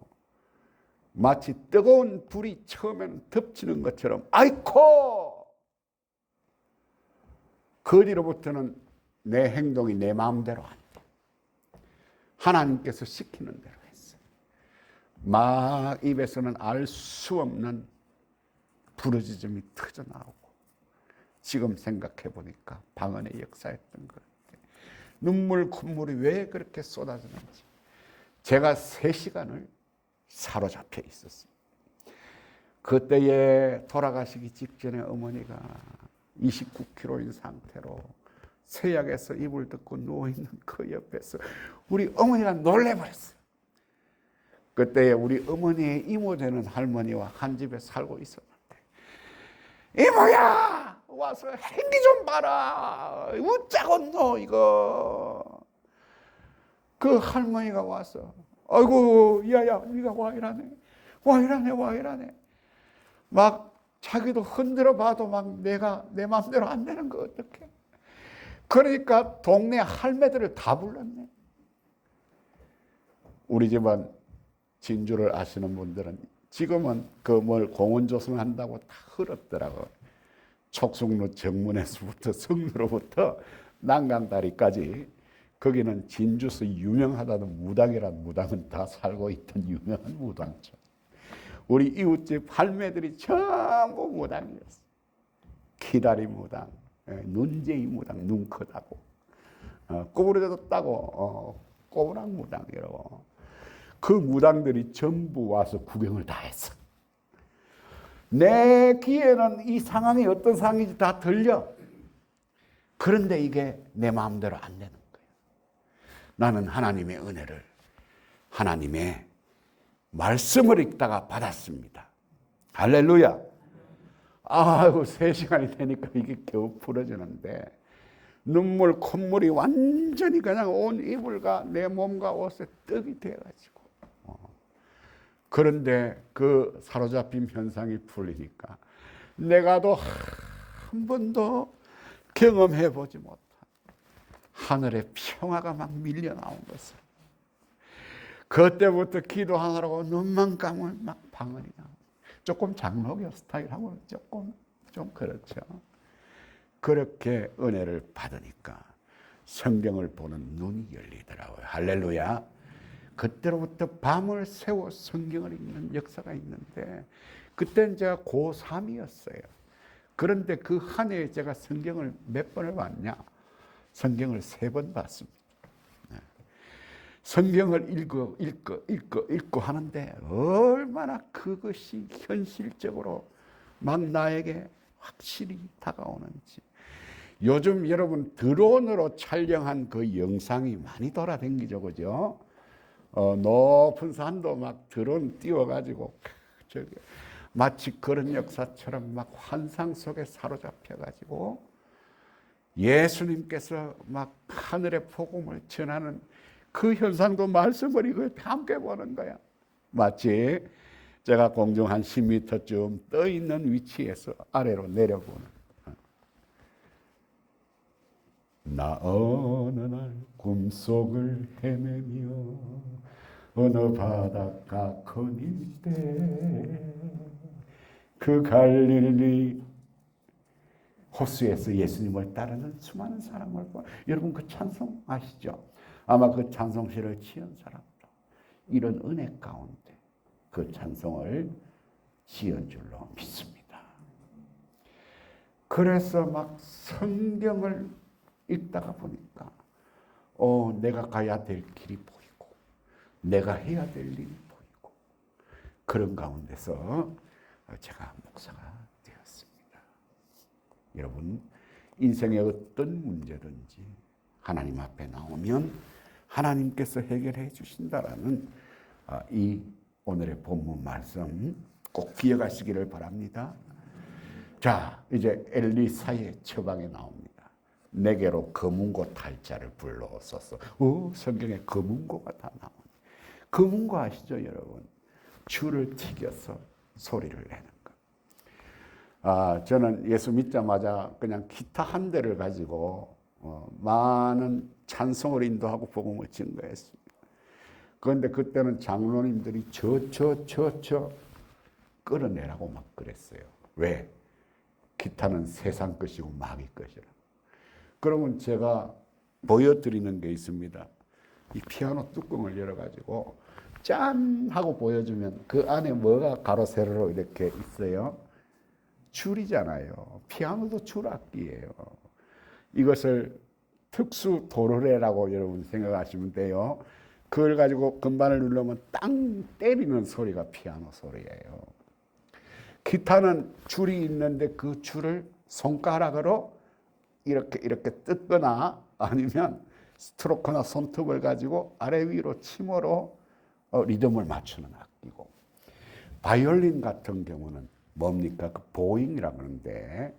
마치 뜨거운 불이 처음에는 덮치는 것처럼 아이코! 그 뒤로부터는 내 행동이 내 마음대로 안 돼. 하나님께서 시키는 대로 했어요. 막 입에서는 알 수 없는 부르짖음이 터져나오고 지금 생각해 보니까 방언의 역사였던 것 같아요. 눈물 콧물이 왜 그렇게 쏟아지는지 제가 3시간을 사로잡혀 있었습니다. 그때에 돌아가시기 직전에 어머니가 29kg인 상태로 새약에서 이불 덮고 누워있는 그 옆에서 우리 어머니가 놀래버렸어요. 그때 우리 어머니의 이모 되는 할머니와 한 집에 살고 있었는데, 이모야 와서 행기 좀 봐라, 웃자겠노 이거. 그 할머니가 와서, 아이고 야야 네가 와 이러네. 막 자기도 흔들어 봐도 막 내가 내 마음대로 안 되는 거 어떡해. 그러니까 동네 할매들을 다 불렀네. 우리 집안 진주를 아시는 분들은 지금은 그 뭘 공원 조성한다고 다 흘렀더라고. 촉숙로 정문에서부터 성로부터 난강다리까지 거기는 진주에서 유명하다는 무당이란 무당은 다 살고 있던 유명한 무당처. 우리 이웃집 할매들이 전부 무당이었어. 기다리 무당, 눈제이 무당, 눈 크다고, 꼬부라졌 다고, 꼬부랑 무당이라고. 그 무당들이 전부 와서 구경을 다 했어. 내 귀에는 이 상황이 어떤 상황인지 다 들려. 그런데 이게 내 마음대로 안 되는 거예요. 나는 하나님의 은혜를, 하나님의 말씀을 읽다가 받았습니다. 할렐루야. 아이고 3시간이 되니까 이게 겨우 풀어지는데, 눈물 콧물이 완전히 그냥 온 이불과 내 몸과 옷에 떡이 돼가지고, 그런데 그 사로잡힌 현상이 풀리니까 내가 또 한 번도 경험해 보지 못한 하늘의 평화가 막 밀려 나온 것을, 그때부터 기도하느라고 눈만 감으면 막 방언이 나오고, 조금 장로교 스타일하고 조금 좀 그렇죠. 그렇게 은혜를 받으니까 성경을 보는 눈이 열리더라고요. 할렐루야. 그때로부터 밤을 새워 성경을 읽는 역사가 있는데, 그때는 제가 고3이었어요. 그런데 그 한 해에 제가 성경을 몇 번을 봤냐? 성경을 3번 봤습니다. 성경을 읽고 하는데 얼마나 그것이 현실적으로 막 나에게 확실히 다가오는지. 요즘 여러분 드론으로 촬영한 그 영상이 많이 돌아다니죠, 그죠? 높은 산도 막 드론 띄워가지고 저기 마치 그런 역사처럼 막 환상 속에 사로잡혀가지고 예수님께서 막 하늘의 복음을 전하는 그 현상도 말씀을 이거 함께 보는 거야. 마치 제가 공중 한 10m쯤 떠 있는 위치에서 아래로 내려보는. 나 어느 날 꿈속을 헤매며 어느 바닷가 거닐 때 그 갈릴리 호수에서 예수님을 따르는 수많은 사람을 보. 여러분 그 찬송 아시죠? 아마 그 찬송시를 지은 사람도 이런 은혜 가운데 그 찬송을 지은 줄로 믿습니다. 그래서 막 성경을 읽다가 보니까 내가 가야 될 길이 보이고 내가 해야 될 일이 보이고, 그런 가운데서 제가 목사가 되었습니다. 여러분 인생의 어떤 문제든지 하나님 앞에 나오면 하나님께서 해결해 주신다라는 이 오늘의 본문 말씀 꼭 기억하시기를 바랍니다. 자, 이제 엘리사의 처방에 나옵니다. 내게로 검은고 탈자를 불러소서. 성경에 검은고가 다 나오네. 검은고 아시죠, 여러분? 줄을 튀겨서 소리를 내는 것. 저는 예수 믿자마자 그냥 기타 한 대를 가지고 많은 찬송을 인도하고 복음을 증거했습니다. 그런데 그때는 장로님들이 저 끌어내라고 막 그랬어요. 왜? 기타는 세상 것이고 마귀 것이라. 그러면 제가 보여드리는 게 있습니다. 이 피아노 뚜껑을 열어가지고 짠 하고 보여주면 그 안에 뭐가 가로 세로로 이렇게 있어요? 줄이잖아요. 피아노도 줄악기예요. 이것을 특수 도르래라고 여러분 생각하시면 돼요. 그걸 가지고 건반을 누르면 땅 때리는 소리가 피아노 소리예요. 기타는 줄이 있는데 그 줄을 손가락으로 이렇게 뜯거나 아니면 스트로크나 손톱을 가지고 아래 위로 침으로 리듬을 맞추는 악기고, 바이올린 같은 경우는 뭡니까? 그 보잉이라고 하는데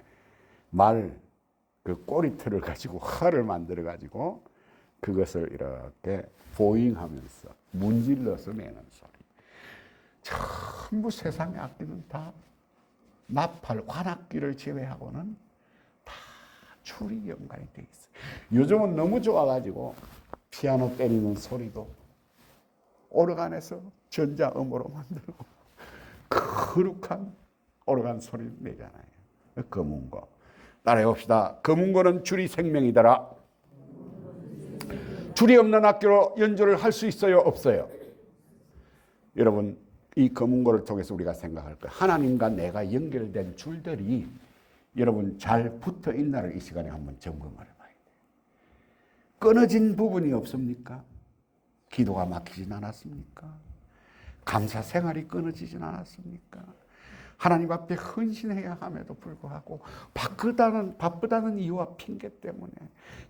그 꼬리털을 가지고 활을 만들어 가지고 그것을 이렇게 보잉하면서 문질러서 내는 소리. 전부 세상의 악기는 다 나팔, 관악기를 제외하고는 다 줄이 연관이 돼 있어요. 요즘은 너무 좋아가지고 피아노 때리는 소리도 오르간에서 전자음으로 만들고 거룩한 오르간 소리를 내잖아요. 검은고. 따라해봅시다. 검은고는 줄이 생명이더라. 줄이 없는 악기로 연주를 할 수 있어요? 없어요? 여러분, 이 검은고를 통해서 우리가 생각할 거예요. 하나님과 내가 연결된 줄들이 여러분 잘 붙어 있나를 이 시간에 한번 점검을 해봐야 돼요. 끊어진 부분이 없습니까? 기도가 막히진 않았습니까? 감사 생활이 끊어지진 않았습니까? 하나님 앞에 헌신해야 함에도 불구하고 바쁘다는 이유와 핑계 때문에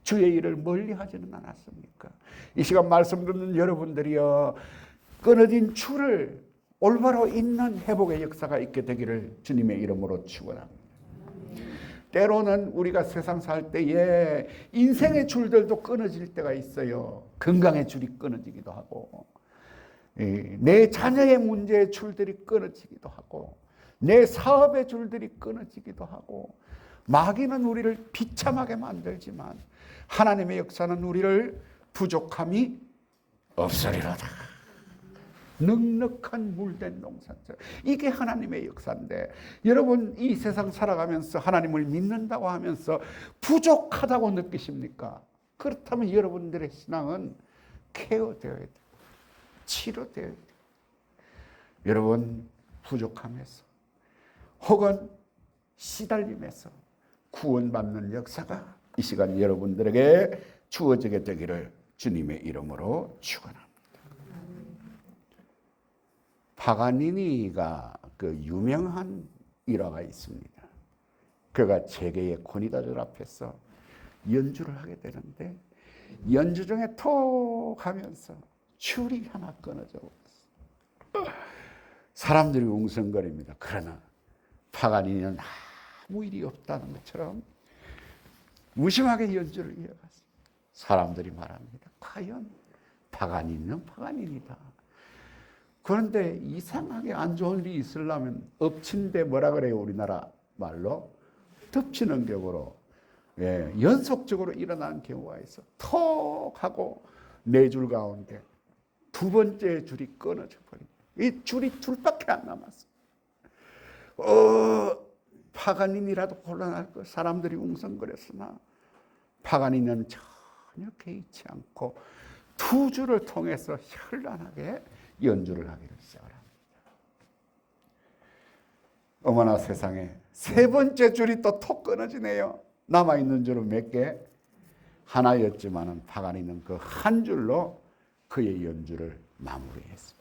주의 일을 멀리 하지는 않았습니까? 이 시간 말씀 듣는 여러분들이여, 끊어진 줄을 올바로 잇는 회복의 역사가 있게 되기를 주님의 이름으로 축원합니다. 때로는 우리가 세상 살 때에 인생의 줄들도 끊어질 때가 있어요. 건강의 줄이 끊어지기도 하고, 내 자녀의 문제의 줄들이 끊어지기도 하고, 내 사업의 줄들이 끊어지기도 하고, 마귀는 우리를 비참하게 만들지만 하나님의 역사는 우리를 부족함이 없으리로다. 넉넉한 물된 농산처럼. 이게 하나님의 역사인데, 여러분 이 세상 살아가면서 하나님을 믿는다고 하면서 부족하다고 느끼십니까? 그렇다면 여러분들의 신앙은 케어되어야 돼요. 치료되어야 돼요. 여러분 부족함에서 혹은 시달림에서 구원받는 역사가 이 시간 여러분들에게 주어지게 되기를 주님의 이름으로 축원합니다. 파가니니가 그 유명한 일화가 있습니다. 그가 세계의 권위자들 앞에서 연주를 하게 되는데 연주 중에 톡 하면서 줄이 하나 끊어져 버렸어요. 사람들이 웅성거립니다. 그러나 파가니니는 아무 일이 없다는 것처럼 무심하게 연주를 이어갔습니다. 사람들이 말합니다. 과연 파가니니는 파가니니다. 그런데 이상하게 안 좋은 일이 있으려면 엎친데 뭐라 그래요? 우리나라 말로 덮치는 격으로 연속적으로 일어나는 경우가 있어. 톡 하고 네 줄 가운데 두 번째 줄이 끊어져 버립니다. 이 줄이 둘밖에 안 남았어. 파가닌이라도 곤란할 것. 사람들이 웅성거렸으나 파가닌은 전혀 개의치 않고 두 줄을 통해서 현란하게 연주를 하기를 시작합니다. 어머나 세상에, 세 번째 줄이 또 톡 끊어지네요. 남아있는 줄은 몇 개? 하나였지만은 파가니는 그 한 줄로 그의 연주를 마무리했습니다.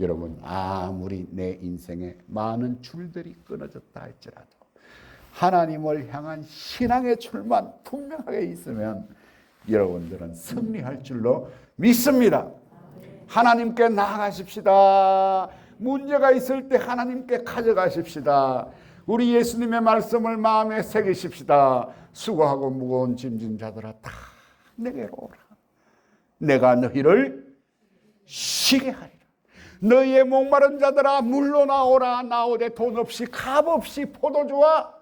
여러분, 아무리 내 인생에 많은 줄들이 끊어졌다 할지라도 하나님을 향한 신앙의 줄만 분명하게 있으면 여러분들은 승리할 줄로 믿습니다. 하나님께 나아가십시다. 문제가 있을 때 하나님께 가져가십시다. 우리 예수님의 말씀을 마음에 새기십시다. 수고하고 무거운 짐진 자들아 다 내게로 오라. 내가 너희를 쉬게 하리라. 너희의 목마른 자들아 물로 나오라. 나오되 돈 없이 값 없이 포도주와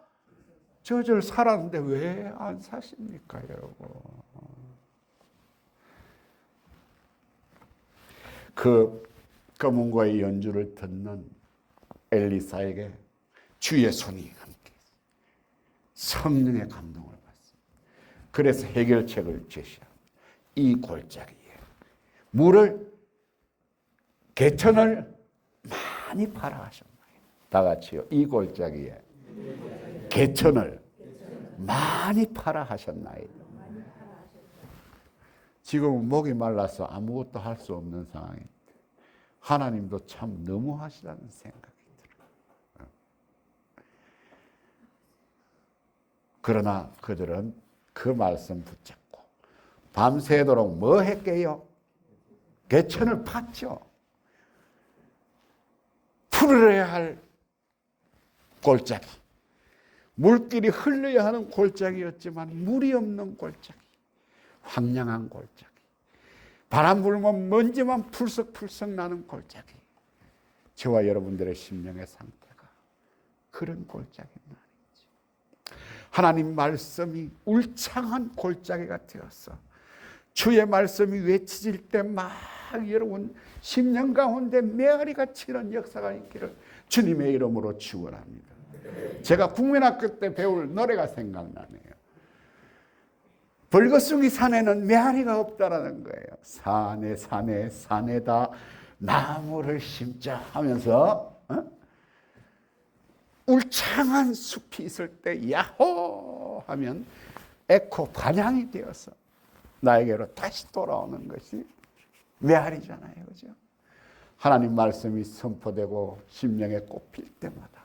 젖을 사라는데 왜 안 사십니까, 여러분? 그 검은고의 연주를 듣는 엘리사에게 주의 손이 함께 성령의 감동을 받습니다. 그래서 해결책을 제시합니다. 이 골짜기에 물을 개천을 많이 팔아 하셨나요? 다 같이요. 이 골짜기에 개천을 많이 팔아 하셨나이다. 지금 목이 말라서 아무것도 할 수 없는 상황입니다. 하나님도 참 너무하시다는 생각이 들어요. 그러나 그들은 그 말씀 붙잡고 밤새도록 뭐 했게요? 개천을 팠죠. 풀어야 할 골짜기, 물길이 흘러야 하는 골짜기였지만 물이 없는 골짜기, 황량한 골짜기, 바람 불면 먼지만 풀썩풀썩 나는 골짜기. 저와 여러분들의 심령의 상태가 그런 골짜기는 아니지. 하나님 말씀이 울창한 골짜기가 되어서 주의 말씀이 외쳐질 때 막 여러분 심령 가운데 메아리가 치는 역사가 있기를 주님의 이름으로 축원합니다. 제가 국민학교 때 배울 노래가 생각나네요. 벌거숭이 산에는 메아리가 없다라는 거예요. 산에 산에 산에다 나무를 심자 하면서 울창한 숲이 있을 때 야호 하면 에코 반향이 되어서 나에게로 다시 돌아오는 것이 메아리잖아요. 그죠? 하나님 말씀이 선포되고 심령에 꼽힐 때마다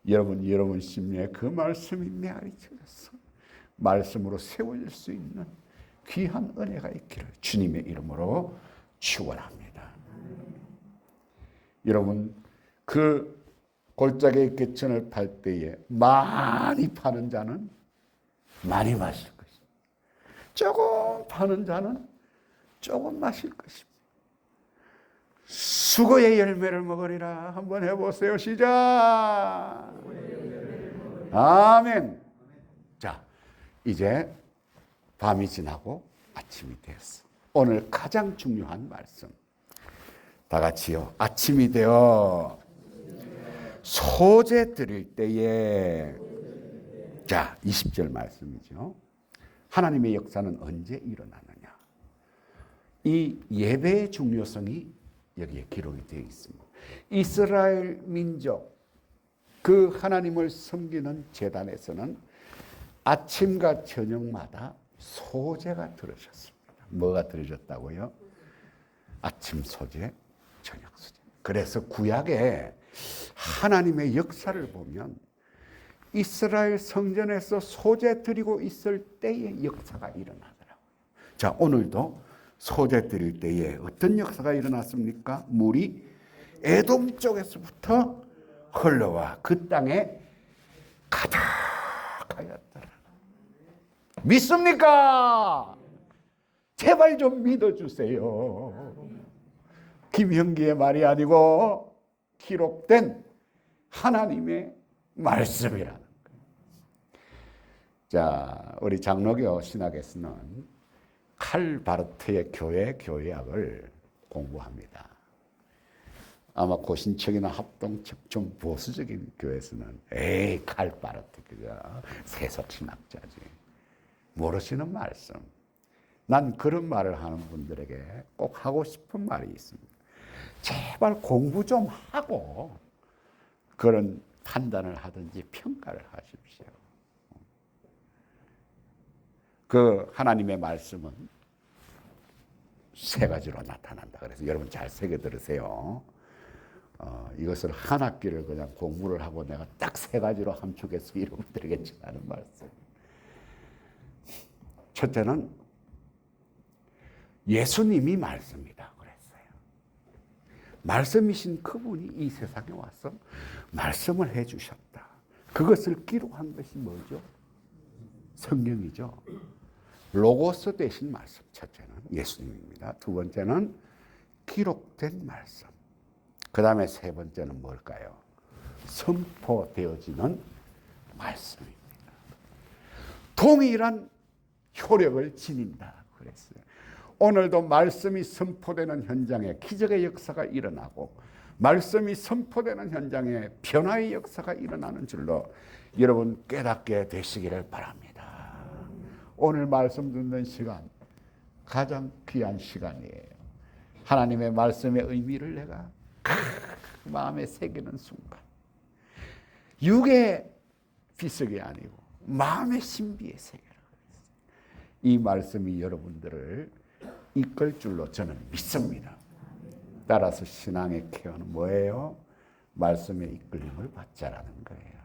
여러분 심령에 그 말씀이 메아리쳐서 말씀으로 세워질 수 있는 귀한 은혜가 있기를 주님의 이름으로 축원합니다. 여러분 그 골짜기의 개천을 팔 때에 많이 파는 자는 많이 마실 것입니다. 조금 파는 자는 조금 마실 것입니다. 수고의 열매를 먹으리라. 한번 해보세요. 시작. 아멘. 자, 이제 밤이 지나고 아침이 되었어. 오늘 가장 중요한 말씀. 다 같이요. 아침이 되어 소재 드릴 때에, 자, 20절 말씀이죠. 하나님의 역사는 언제 일어나느냐. 이 예배의 중요성이 여기에 기록이 되어 있습니다. 이스라엘 민족, 그 하나님을 섬기는 제단에서는 아침과 저녁마다 소제가 들어졌습니다. 뭐가 들어졌다고요? 아침 소제, 저녁 소제. 그래서 구약에 하나님의 역사를 보면 이스라엘 성전에서 소제 드리고 있을 때의 역사가 일어나더라고요. 자, 오늘도 소제 드릴 때에 어떤 역사가 일어났습니까? 물이 에돔 쪽에서부터 흘러와 그 땅에 가득하였더라. 믿습니까? 제발 좀 믿어주세요. 김형기의 말이 아니고 기록된 하나님의 말씀이라는 거예요. 자, 우리 장로교 신학에서는 칼바르트의 교회학을 공부합니다. 아마 고신척이나 합동척 좀 보수적인 교회에서는 에이 칼바르트 그가 세속신학자지 모르시는 말씀. 난 그런 말을 하는 분들에게 꼭 하고 싶은 말이 있습니다. 제발 공부 좀 하고 그런 판단을 하든지 평가를 하십시오. 그 하나님의 말씀은 세 가지로 나타난다. 그래서 여러분 잘 새겨 들으세요. 이것을 한 학기를 그냥 공부를 하고 내가 딱 세 가지로 함축해서 여러분들에게 전하는 말씀. 첫째는 예수님이 말씀이다 그랬어요. 말씀이신 그분이 이 세상에 와서 말씀을 해주셨다. 그것을 기록한 것이 뭐죠? 성경이죠. 로고스 대신 말씀. 첫째는 예수님입니다. 두 번째는 기록된 말씀. 그 다음에 세 번째는 뭘까요? 선포되어지는 말씀입니다. 동일한 효력을 지닌다 그랬어요. 오늘도 말씀이 선포되는 현장에 기적의 역사가 일어나고 말씀이 선포되는 현장에 변화의 역사가 일어나는 줄로 여러분 깨닫게 되시기를 바랍니다. 오늘 말씀 듣는 시간 가장 귀한 시간이에요. 하나님의 말씀의 의미를 내가 마음에 새기는 순간 육의 비석이 아니고 마음의 신비에 새기라. 이 말씀이 여러분들을 이끌 줄로 저는 믿습니다. 따라서 신앙의 케어는 뭐예요? 말씀의 이끌림을 받자라는 거예요.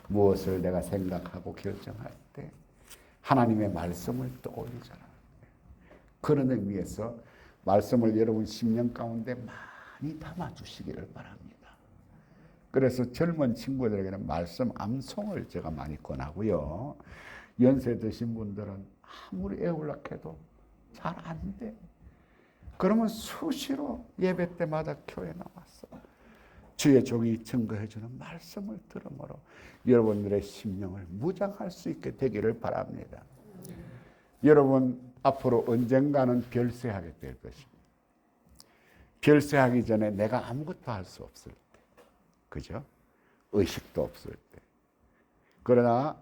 무엇을 내가 생각하고 결정할 때 하나님의 말씀을 떠올리잖아. 그런 의미에서 말씀을 여러분 심령 가운데 많이 담아주시기를 바랍니다. 그래서 젊은 친구들에게는 말씀 암송을 제가 많이 권하고요. 연세 드신 분들은 아무리 애우려고 해도 잘 안 돼. 그러면 수시로 예배 때마다 교회 나와서 주의 종이 증거해주는 말씀을 들음으로 여러분들의 심령을 무장할 수 있게 되기를 바랍니다. 여러분 앞으로 언젠가는 별세하게 될 것입니다. 별세하기 전에 내가 아무것도 할 수 없을 때, 그죠? 의식도 없을 때. 그러나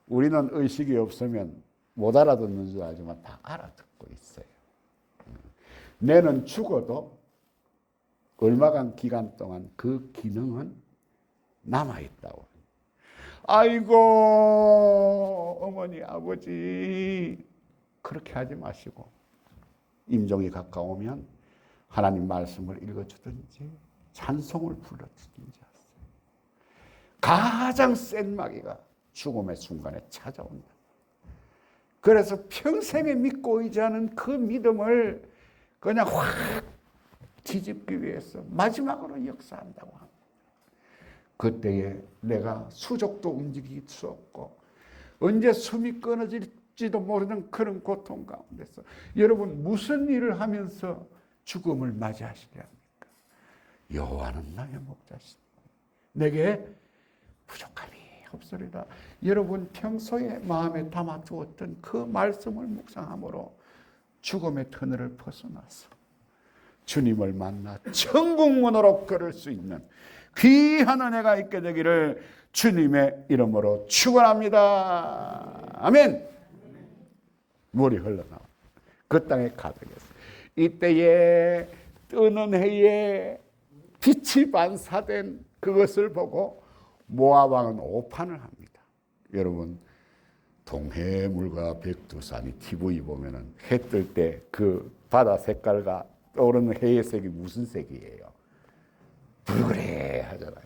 우리는 의식이 없으면 못 알아듣는 줄 알지만 다 알아듣고 있어요. 내는 죽어도 얼마간 기간 동안 그 기능은 남아있다고. 아이고 어머니 아버지 그렇게 하지 마시고 임종이 가까우면 하나님 말씀을 읽어주든지 찬송을 불러주든지 하세요. 가장 센 마귀가 죽음의 순간에 찾아온다. 그래서 평생에 믿고 의지하는 그 믿음을 그냥 확 뒤집기 위해서 마지막으로 역사한다고 합니다. 그때에 내가 수족도 움직일 수 없고 언제 숨이 끊어질지도 모르는 그런 고통 가운데서 여러분 무슨 일을 하면서 죽음을 맞이하시렵니까? 여호와는 나의 목자시니 내게 부족함이 없으리라. 여러분 평소에 마음에 담아두었던 그 말씀을 묵상함으로 죽음의 터널을 벗어나서 주님을 만나 천국문으로 걸을 수 있는 귀한 은혜가 있게 되기를 주님의 이름으로 축원합니다. 아멘. 물이 흘러나와 그 땅에 가득했어. 이때에 뜨는 해에 빛이 반사된 그것을 보고 모압 왕은 오판을 합니다. 여러분 동해물과 백두산이 TV 보면은 해 뜰 때 그 바다 색깔과 떠오르는 해의 색이 무슨 색이에요? 불그레 하잖아요.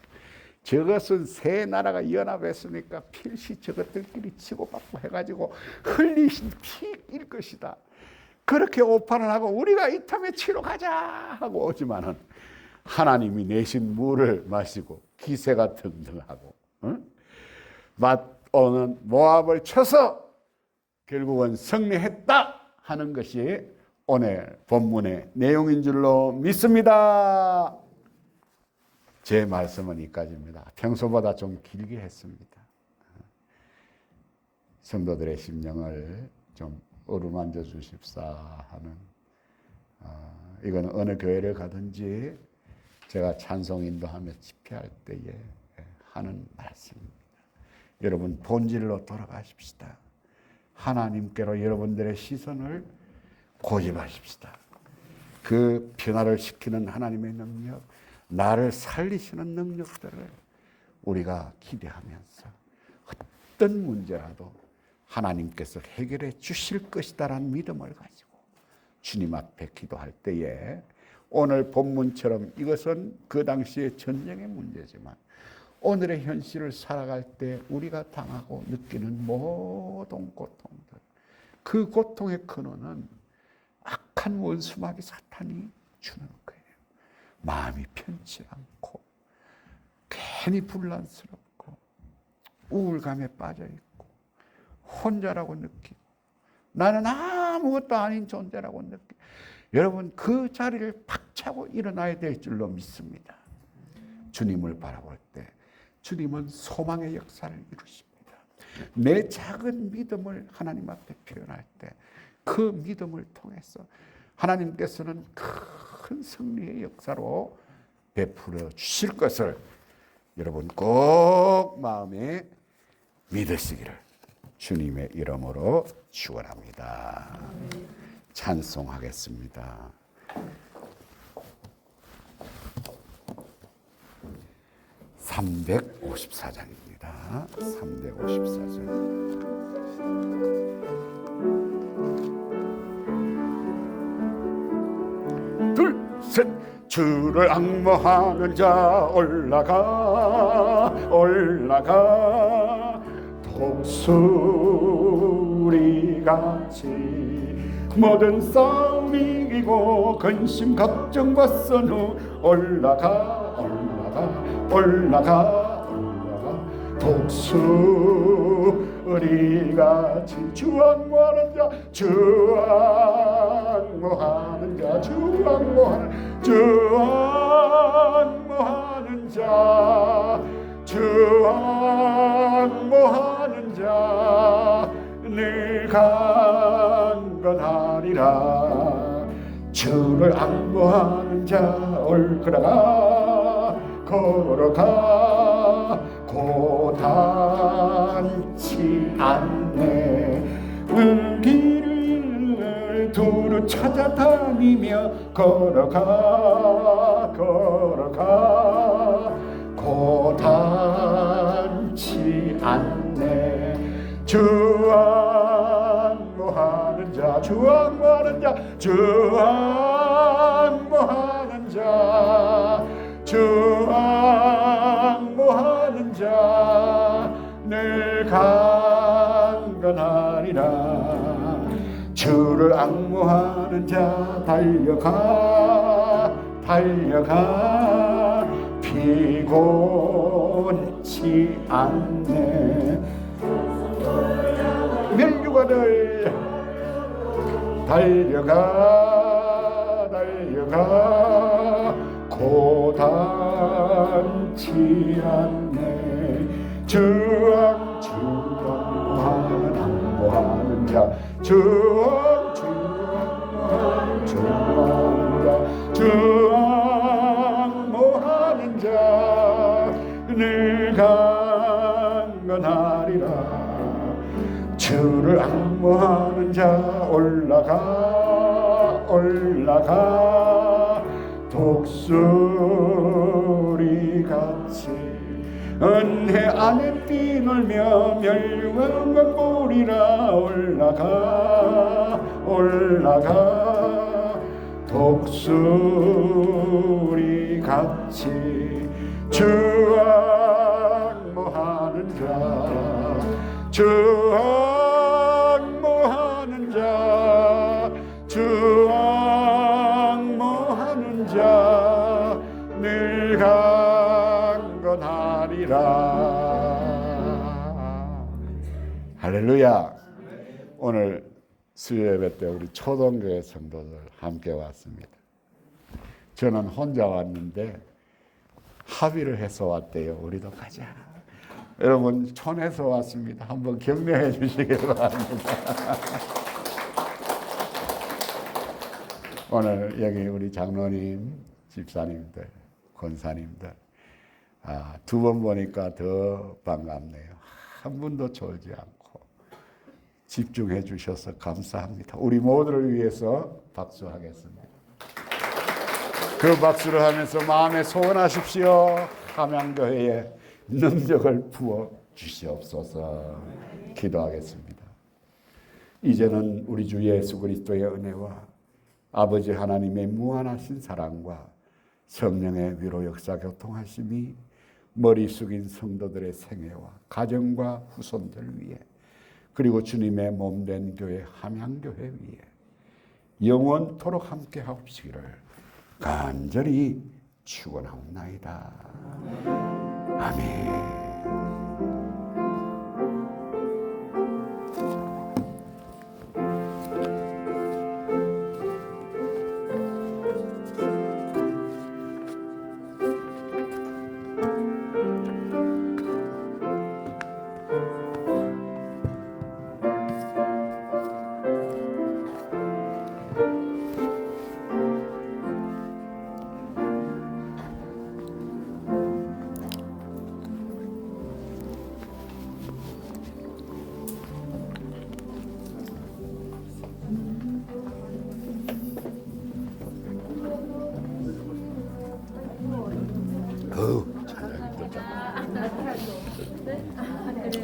저것은 세 나라가 연합했으니까 필시 저것들끼리 치고받고 해가지고 흘리신 피일 것이다. 그렇게 오판을 하고 우리가 이 탐에 치러 가자 하고 오지만은 하나님이 내신 물을 마시고 기세가 등등하고 맛오는 모압을 쳐서 결국은 승리했다 하는 것이 오늘 본문의 내용인 줄로 믿습니다. 제 말씀은 여기까지입니다. 평소보다 좀 길게 했습니다. 성도들의 심령을 좀 어루만져 주십사 하는 이건 어느 교회를 가든지 제가 찬송 인도하며 집회할 때에 하는 말씀입니다. 여러분 본질로 돌아가십시다. 하나님께로 여러분들의 시선을 고집하십시다. 그 변화를 시키는 하나님의 능력, 나를 살리시는 능력들을 우리가 기대하면서 어떤 문제라도 하나님께서 해결해 주실 것이다라는 믿음을 가지고 주님 앞에 기도할 때에 오늘 본문처럼 이것은 그 당시의 전쟁의 문제지만 오늘의 현실을 살아갈 때 우리가 당하고 느끼는 모든 고통들, 그 고통의 근원은 악한 원수마귀 사탄이 주는 거예요. 마음이 편치 않고 괜히 불란스럽고 우울감에 빠져있고 혼자라고 느끼고 나는 아무것도 아닌 존재라고 느끼고 여러분 그 자리를 박차고 일어나야 될 줄로 믿습니다. 주님을 바라볼 때 주님은 소망의 역사를 이루십니다. 내 작은 믿음을 하나님 앞에 표현할 때 그 믿음을 통해서 하나님께서는 큰 승리의 역사로 베풀어 주실 것을 여러분 꼭 마음에 믿으시기를 주님의 이름으로 축원합니다. 찬송하겠습니다. 354장입니다. 354장. 둘, 셋. 주를 앙모하는 자 올라가 독수리같이 모든 싸움 이기고 근심 걱정 벗은 후 올라가 독수리같이 주 앙모하는 자 늘 강건하리라. 주를 앙모하는 자 걸어가 고단치 않네. 길을 두루 찾아다니며 걸어가 고단치 않네. 주 앙모하는 자 늘 강건하리라. 주를 앙모하는 자 달려가 피곤치 않네. 멸류관을 달려가 고단치 않네. 주 앙모하는 자 늘 강건하리라. 주를 앙모하는 자 올라가 독수리같이 은혜 안에 뛰놀며 멸류관만 보리라. 올라가 독수리같이 주 앙모하는 자 늘 강건하리라. 할렐루야. 오늘 수요예배 때 우리 초동교회 성도들 함께 왔습니다. 저는 혼자 왔는데 합의를 해서 왔대요. 우리도 가자. 여러분 촌에서 왔습니다. 한번 격려해 주시기 바랍니다. 오늘 여기 우리 장로님, 집사님들, 권사님들 두 번 보니까 더 반갑네요. 한 분도 졸지 않고 집중해 주셔서 감사합니다. 우리 모두를 위해서 박수하겠습니다. 그 박수를 하면서 마음에 소원하십시오. 함양교회에 능력을 부어 주시옵소서. 기도하겠습니다. 이제는 우리 주 예수 그리스도의 은혜와 아버지 하나님의 무한하신 사랑과 성령의 위로 역사 교통하심이 머리 숙인 성도들의 생애와 가정과 후손들 위해 그리고 주님의 몸된 교회 함양교회 위에 영원토록 함께 하옵시기를 간절히 축원하옵나이다. 아멘.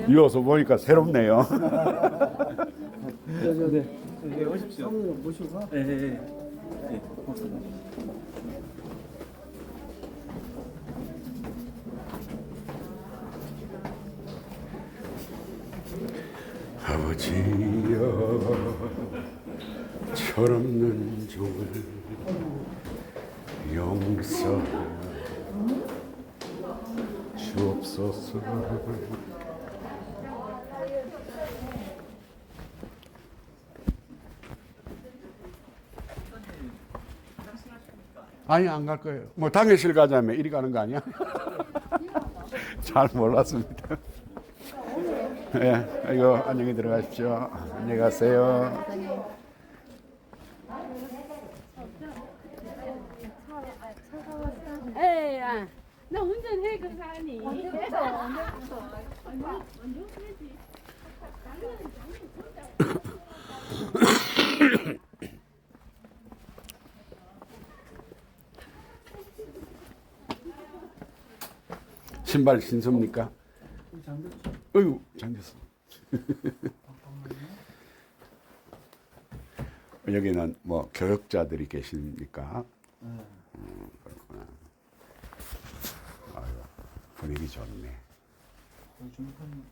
이어서 보니까 새롭네요. 네, 오십시오. 모셔서. 네. 아버지여 철없는 종을 용서하여 주옵소서. 아니 안 갈 거예요. 뭐 당회실 가자면 이리 가는 거 아니야? 잘 몰랐습니다. 예, 이거 안녕히 들어가십시오. 안녕히 가세요. 에이, 나 운전해 그 사람이. 신발 신습니까? 어휴, 잠겼어. 여기는 뭐 교역자들이 계십니까? 그렇구나. 아유, 분위기 좋네. 중간